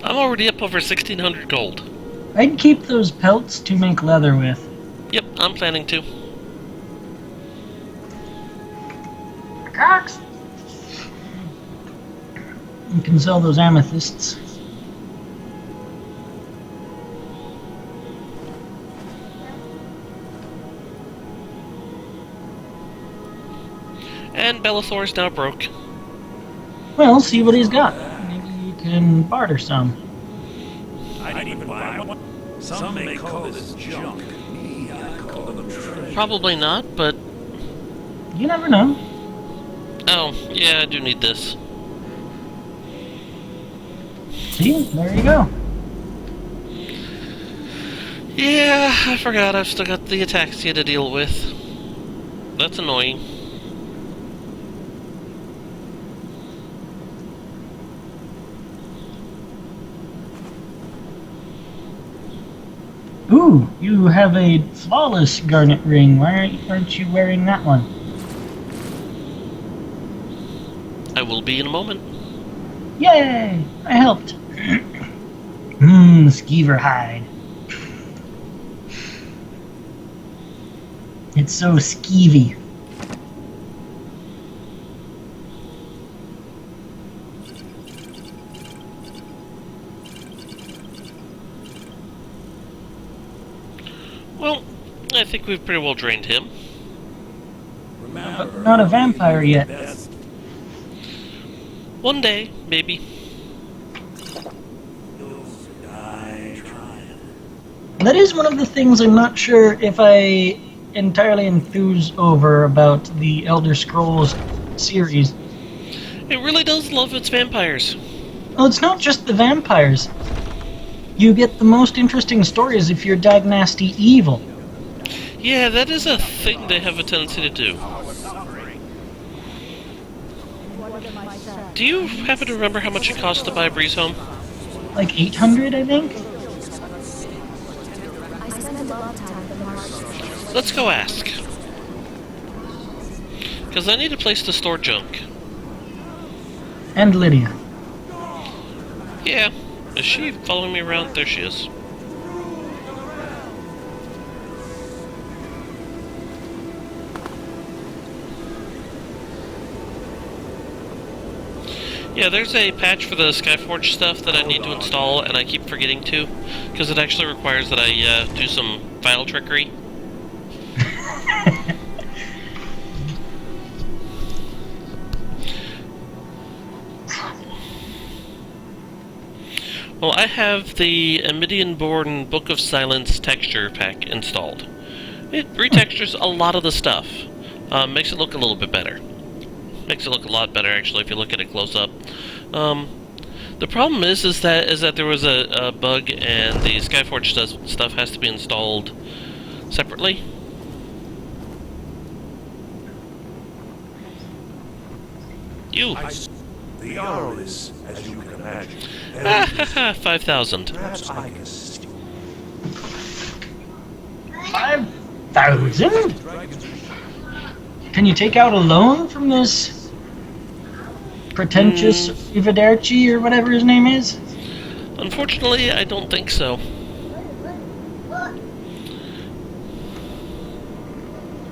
B: I'm already up over 1,600 gold.
A: I'd keep those pelts to make leather with.
B: Yep, I'm planning to.
A: Cox! You can sell those amethysts.
B: And Bellathor's now broke.
A: Well, see what he's got. Maybe you can barter some.
M: I'd even buy one. Some may call this junk. Me, I call them treasures.
B: Probably not, but...
A: You never know.
B: Oh, yeah, I do need this.
A: See? There you go.
B: Yeah, I forgot I've still got the ataxia to deal with. That's annoying.
A: Ooh, you have a flawless garnet ring. Why aren't you wearing that one?
B: I will be in a moment.
A: Yay! I helped. Skeever hide. It's so skeevy.
B: Well, I think we've pretty well drained him.
A: But not a vampire yet.
B: One day, maybe.
A: That is one of the things I'm not sure if I entirely enthuse over about the Elder Scrolls series.
B: It really does love its vampires.
A: Well, it's not just the vampires. You get the most interesting stories if you're Dagnasty evil.
B: Yeah, that is a thing they have a tendency to do. Do you happen to remember how much it costs to buy a Breeze Home?
A: Like 800, I think?
B: Let's go ask. Because I need a place to store junk.
A: And Lydia.
B: Yeah. Is she following me around? There she is. Yeah, there's a patch for the Skyforge stuff that I need to install, and I keep forgetting to, because it actually requires that I do some file trickery. Well, I have the Amidian-born Book of Silence texture pack installed. It retextures a lot of the stuff. Makes it look a little bit better. Makes it look a lot better, actually, if you look at it close up. The problem is that there was a bug, and the Skyforge stuff has to be installed separately. You.
L: The Jarl is, as you can imagine.
B: 5,000.
L: Perhaps I can assist you.
A: 5,000? Can you take out a loan from this pretentious Ivaderchi or whatever his name is?
B: Unfortunately, I don't think so.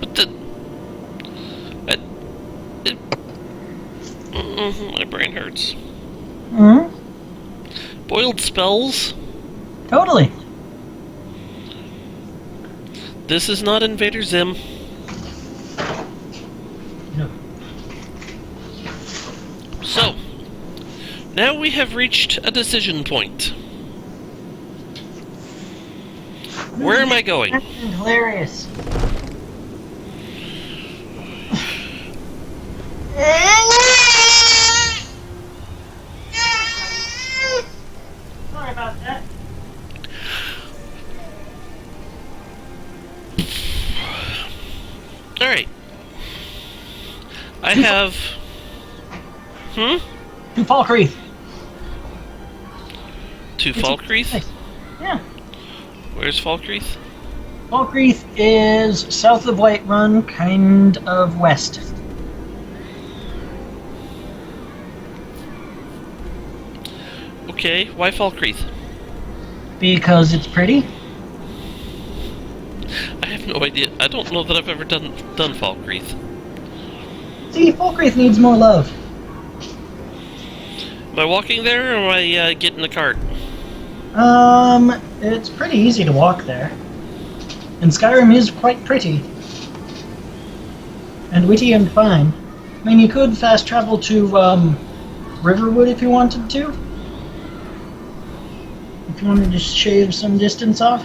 B: But my brain hurts.
A: Hmm?
B: Boiled spells?
A: Totally.
B: This is not Invader Zim.
A: No.
B: So, now we have reached a decision point. Where am I going?
A: Hilarious. Sorry about that.
B: Alright. I have...
A: To Falkreath.
B: To Falkreath?
A: Yeah.
B: Where's Falkreath?
A: Falkreath is south of Whiterun, kind of west.
B: Okay, why Falkreath?
A: Because it's pretty.
B: I have no idea. I don't know that I've ever done Falkreath.
A: See, Falkreath needs more love.
B: Am I walking there, or am I getting the cart?
A: It's pretty easy to walk there. And Skyrim is quite pretty. And witty and fine. I mean, you could fast travel to, Riverwood if you wanted to. If you wanted to shave some distance off.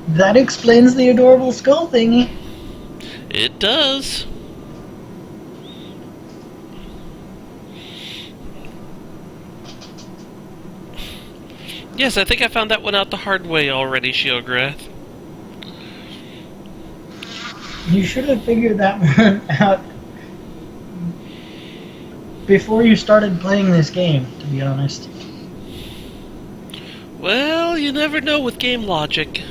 A: That explains the adorable skull thingy.
B: It does. Yes, I think I found that one out the hard way already, Shiograth.
A: You should have figured that one out before you started playing this game, to be honest.
B: Well, you never know with game logic.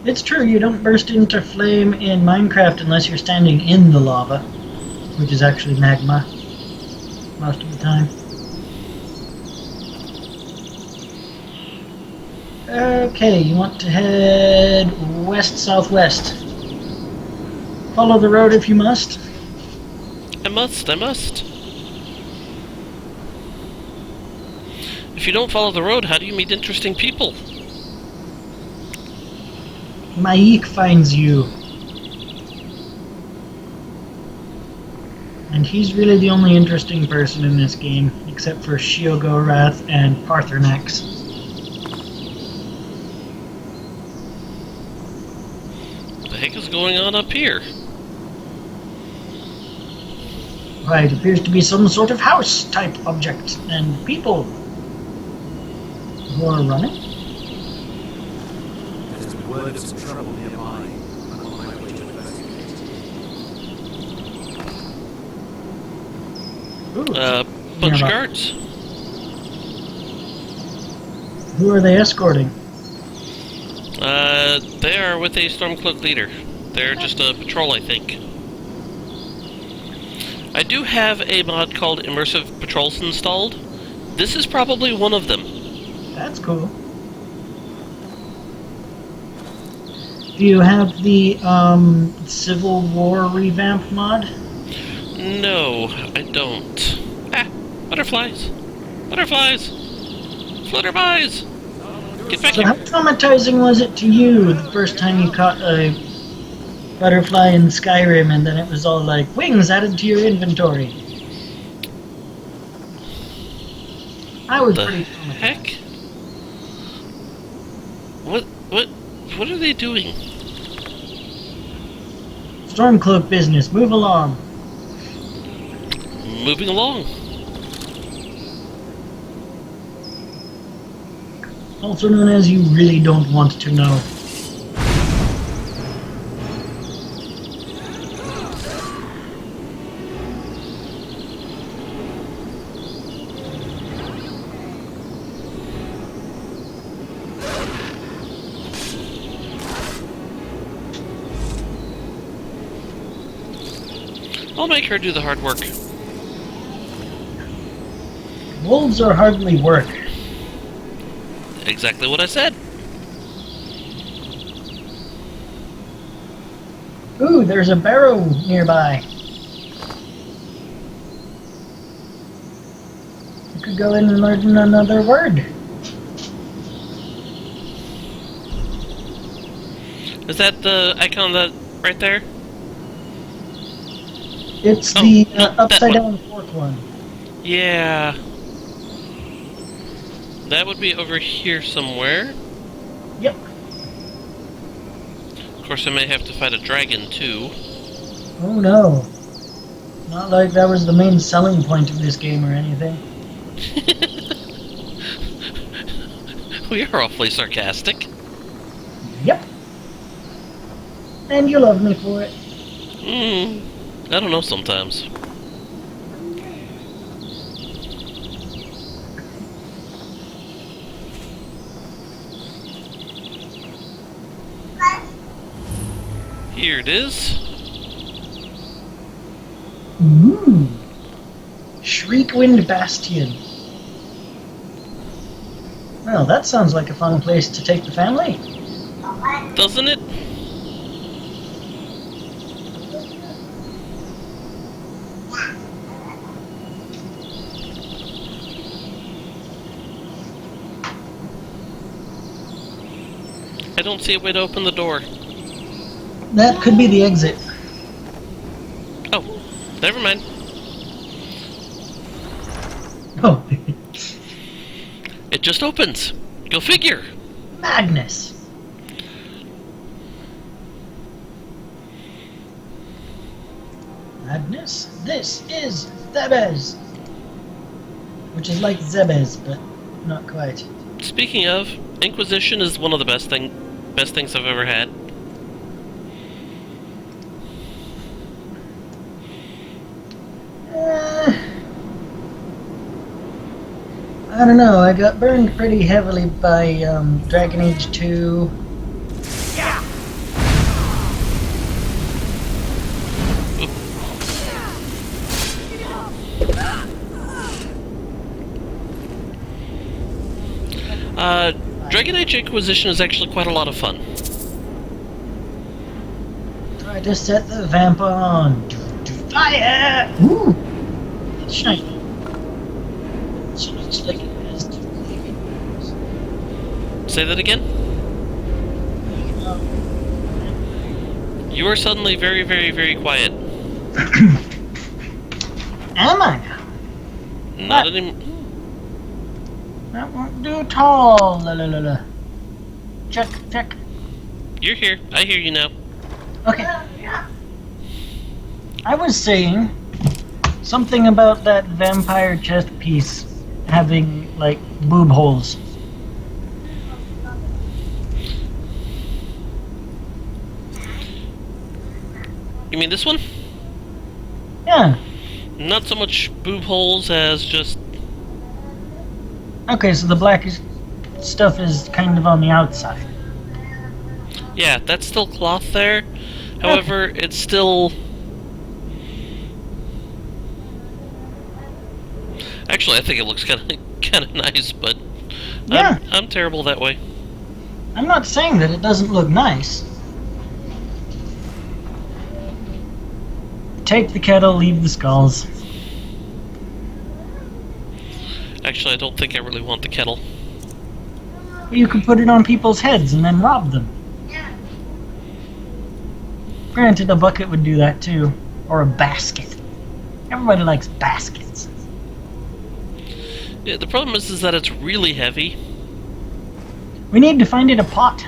A: It's true, you don't burst into flame in Minecraft unless you're standing in the lava, which is actually magma most of the time. Okay, you want to head west-southwest. Follow the road if you must.
B: I must. If you don't follow the road, how do you meet interesting people?
A: Maik finds you. And he's really the only interesting person in this game, except for Shiogorath and Parthernax.
B: What the heck is going on up here?
A: Right, appears to be some sort of house-type object, and people who are running.
G: There's been word of some trouble nearby. I'm on my way to investigate.
B: Bunch of guards.
A: Who are they escorting?
B: They are with a Stormcloak leader. They're just a patrol, I think. I do have a mod called Immersive Patrols installed. This is probably one of them.
A: That's cool. Do you have the Civil War revamp mod?
B: No, I don't. Ah, butterflies! Butterflies! Flutterbys! Get back
A: So
B: here!
A: how traumatizing was it to you the first time you caught a butterfly in Skyrim and then it was all like, wings added to your inventory? I was pretty traumatized.
B: Heck? What are they doing?
A: Stormcloak business, move along.
B: Moving along.
A: Also known as you really don't want to know.
B: I'll make her do the hard work.
A: Wolves are hardly work.
B: Exactly what I said.
A: Ooh, there's a barrow nearby. You could go in and learn another word.
B: Is that the icon that right there?
A: It's the upside down fourth one.
B: Yeah. That would be over here somewhere.
A: Yep.
B: Of course, I may have to fight a dragon too.
A: Oh no. Not like that was the main selling point of this game or anything.
B: We are awfully sarcastic.
A: Yep. And you love me for it.
B: I don't know sometimes. Here it is.
A: Ooh. Shriekwind Bastion. Well, that sounds like a fun place to take the family.
B: Doesn't it? I don't see a way to open the door.
A: That could be the exit.
B: Oh, never mind.
A: Oh.
B: It just opens. Go figure.
A: Madness. Madness. This is Zebes! Which is like Zebes, but not quite.
B: Speaking of, Inquisition is one of the best things I've ever had.
A: I don't know, I got burned pretty heavily by Dragon Age 2.
B: Dragon Age Inquisition is actually quite a lot of fun.
A: Try to set the vamp on. Fire! Ooh! It's shiny. It looks like it has two flavors.
B: Say that again? You are suddenly very, very, very quiet.
A: Am I?
B: Not anymore.
A: That won't do at all. La la la la. Check, check.
B: You're here. I hear you now.
A: Okay. I was saying something about that vampire chest piece having, like, boob holes.
B: You mean this one?
A: Yeah.
B: Not so much boob holes as just...
A: Okay, so the black stuff is kind of on the outside.
B: Yeah, that's still cloth there. However, it's still... Actually, I think it looks kind of nice, but
A: yeah.
B: I'm terrible that way.
A: I'm not saying that it doesn't look nice. Take the kettle, leave the skulls.
B: Actually, I don't think I really want the kettle.
A: You could put it on people's heads and then rob them. Granted, a bucket would do that too. Or a basket. Everybody likes baskets.
B: Yeah, the problem is that it's really heavy.
A: We need to find it a pot.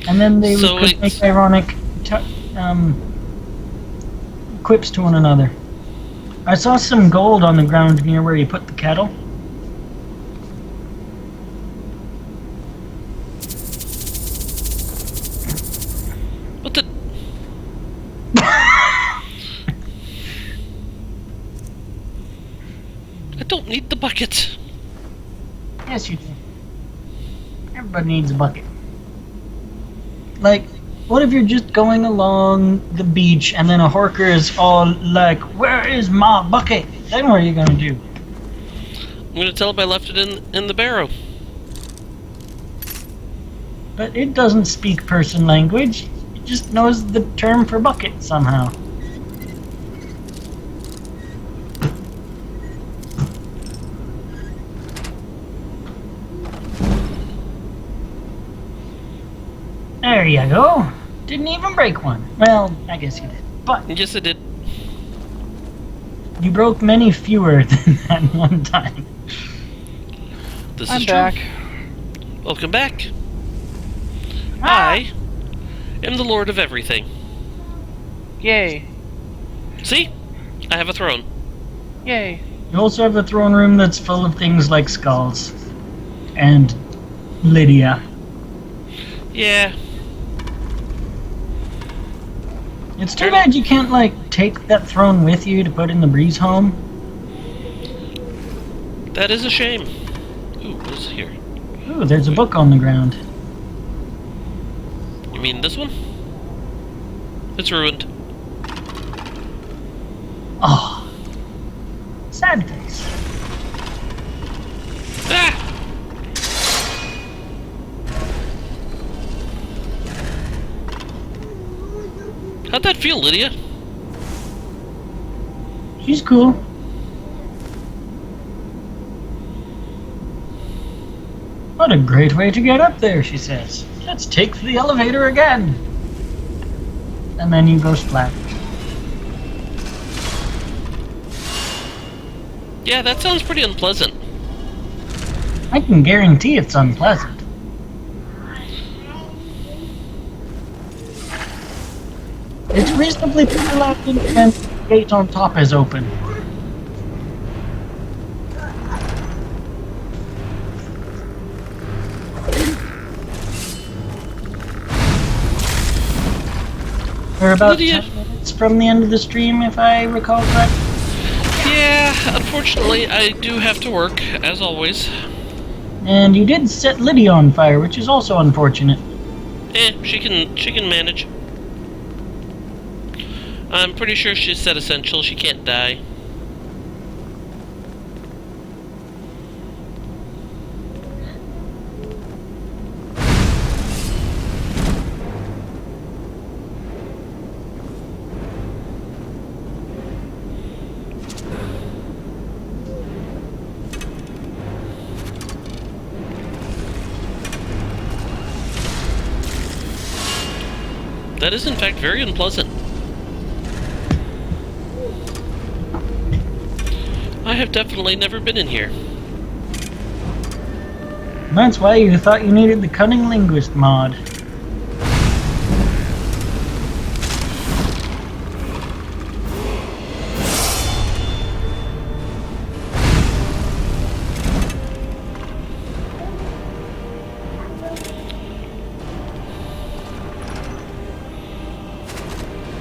A: And then they could make ironic quips to one another. I saw some gold on the ground near where you put the kettle.
B: What the... I don't need the bucket.
A: Yes, you do. Everybody needs a bucket. Like, what if you're just going along the beach and then a horker is all like, "Where is my bucket?" Then what are you gonna do?
B: I'm gonna tell him I left it in the barrow.
A: But it doesn't speak person language. It just knows the term for bucket somehow. There you go. Didn't even break one. Well, I guess you did. But
B: yes, I did.
A: You broke many fewer than that one time.
B: This
C: I'm
B: is
C: back.
B: True. Welcome back. I am the Lord of everything.
C: Yay.
B: See? I have a throne.
C: Yay.
A: You also have a throne room that's full of things like skulls. And Lydia.
B: Yeah.
A: It's too bad you can't, like, take that throne with you to put in the breeze home.
B: That is a shame. Ooh, what's here?
A: Ooh, there's a book on the ground.
B: You mean this one? It's ruined.
A: Oh. Sad face.
B: Ah! How'd that feel, Lydia?
A: She's cool. What a great way to get up there, she says. Let's take the elevator again. And then you go splat.
B: Yeah, that sounds pretty unpleasant.
A: I can guarantee it's unpleasant. It's reasonably overlapping when the gate on top is open. We're about
B: Lydia.
A: 10 minutes from the end of the stream, if I recall correctly.
B: Yeah, unfortunately, I do have to work, as always.
A: And you did set Lydia on fire, which is also unfortunate.
B: She can manage. I'm pretty sure she's set essential, she can't die. That is in fact very unpleasant. I have definitely never been in here.
A: That's why you thought you needed the Cunning Linguist mod.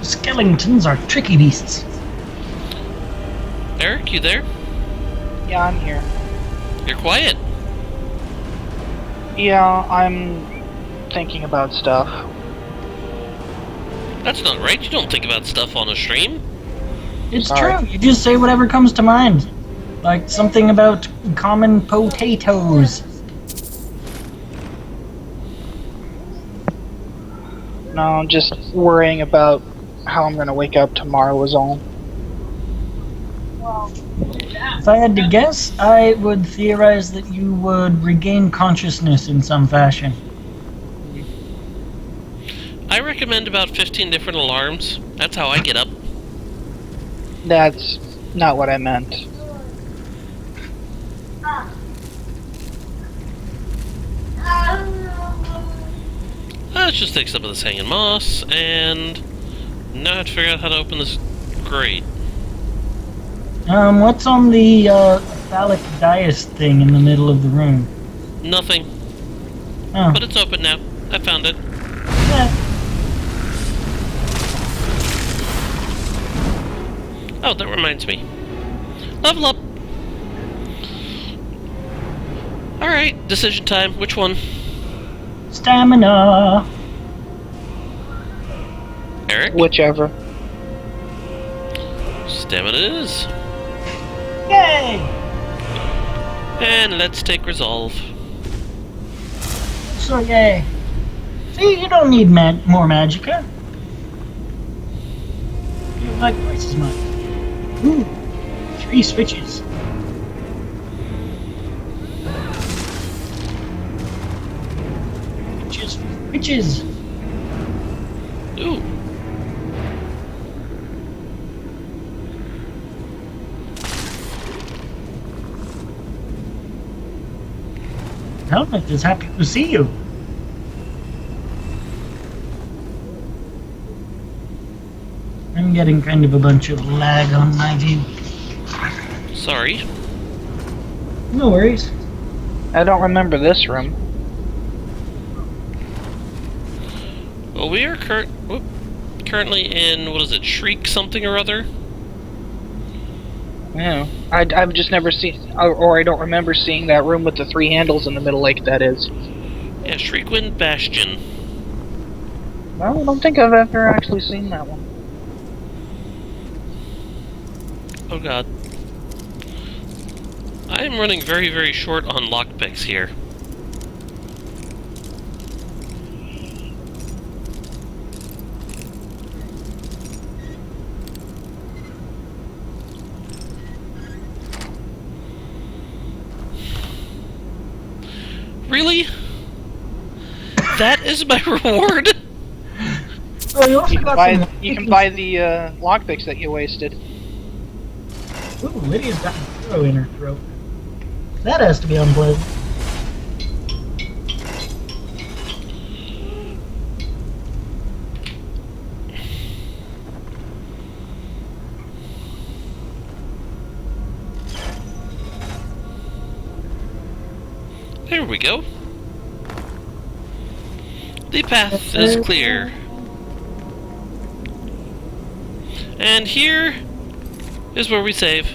A: Skeletons are tricky beasts.
B: Eric, you there?
C: Yeah, I'm here.
B: You're quiet.
C: Yeah, I'm thinking about stuff.
B: That's not right, you don't think about stuff on a stream.
A: It's
C: Sorry.
A: true, you just say whatever comes to mind. Like something about common potatoes.
C: No, I'm just worrying about how I'm gonna wake up tomorrow is all.
A: If I had to guess, I would theorize that you would regain consciousness in some fashion.
B: I recommend about 15 different alarms. That's how I get up.
C: That's not what I meant.
B: Let's just take some of this hanging moss, and now I have to figure out how to open this grate.
A: What's on the phallic dais thing in the middle of the room?
B: Nothing.
A: Oh.
B: But it's open now. I found it.
A: Yeah.
B: Oh, that reminds me. Level up! Alright, decision time. Which one?
A: Stamina.
B: Eric?
C: Whichever.
B: Stamina it is.
A: Yay!
B: And let's take resolve.
A: So yay. See, you don't need more magicka. You like twice as much. Ooh, 3 switches. Switches.
B: Ooh.
A: Helmet is happy to see you. I'm getting kind of a bunch of lag on my view.
B: Sorry.
A: No worries.
C: I don't remember this room.
B: Well, we are currently in, what is it, Shriek something or other?
C: Yeah. I've just never seen, or I don't remember seeing that room with the 3 handles in the middle like that is.
B: Yeah, Shriekwind Bastion.
C: Well, I don't think I've ever actually seen that one.
B: Oh god. I am running very, very short on lockpicks here. Really? That is my reward?
A: Oh, you also got some...
C: You can buy the lockpicks that you wasted.
A: Ooh, Lydia's got an arrow in her throat. That has to be unpleasant.
B: There we go. The path is clear. And here is where we save,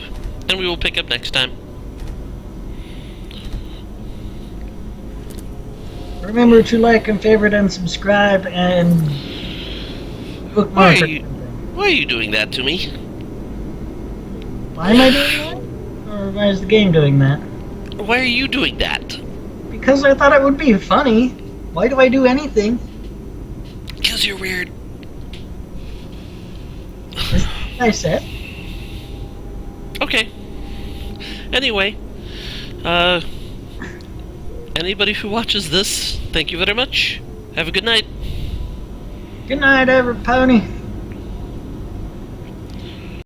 B: and we will pick up next time.
A: Remember to like and favorite and subscribe and bookmark.
B: Why are you doing that to me?
A: Why am I doing that? Or why is the game doing that?
B: Why are you doing that?
A: Because I thought it would be funny. Why do I do anything?
B: Because you're weird.
A: I said.
B: Okay. Anyway, anybody who watches this, thank you very much. Have a good night.
A: Good night, every pony.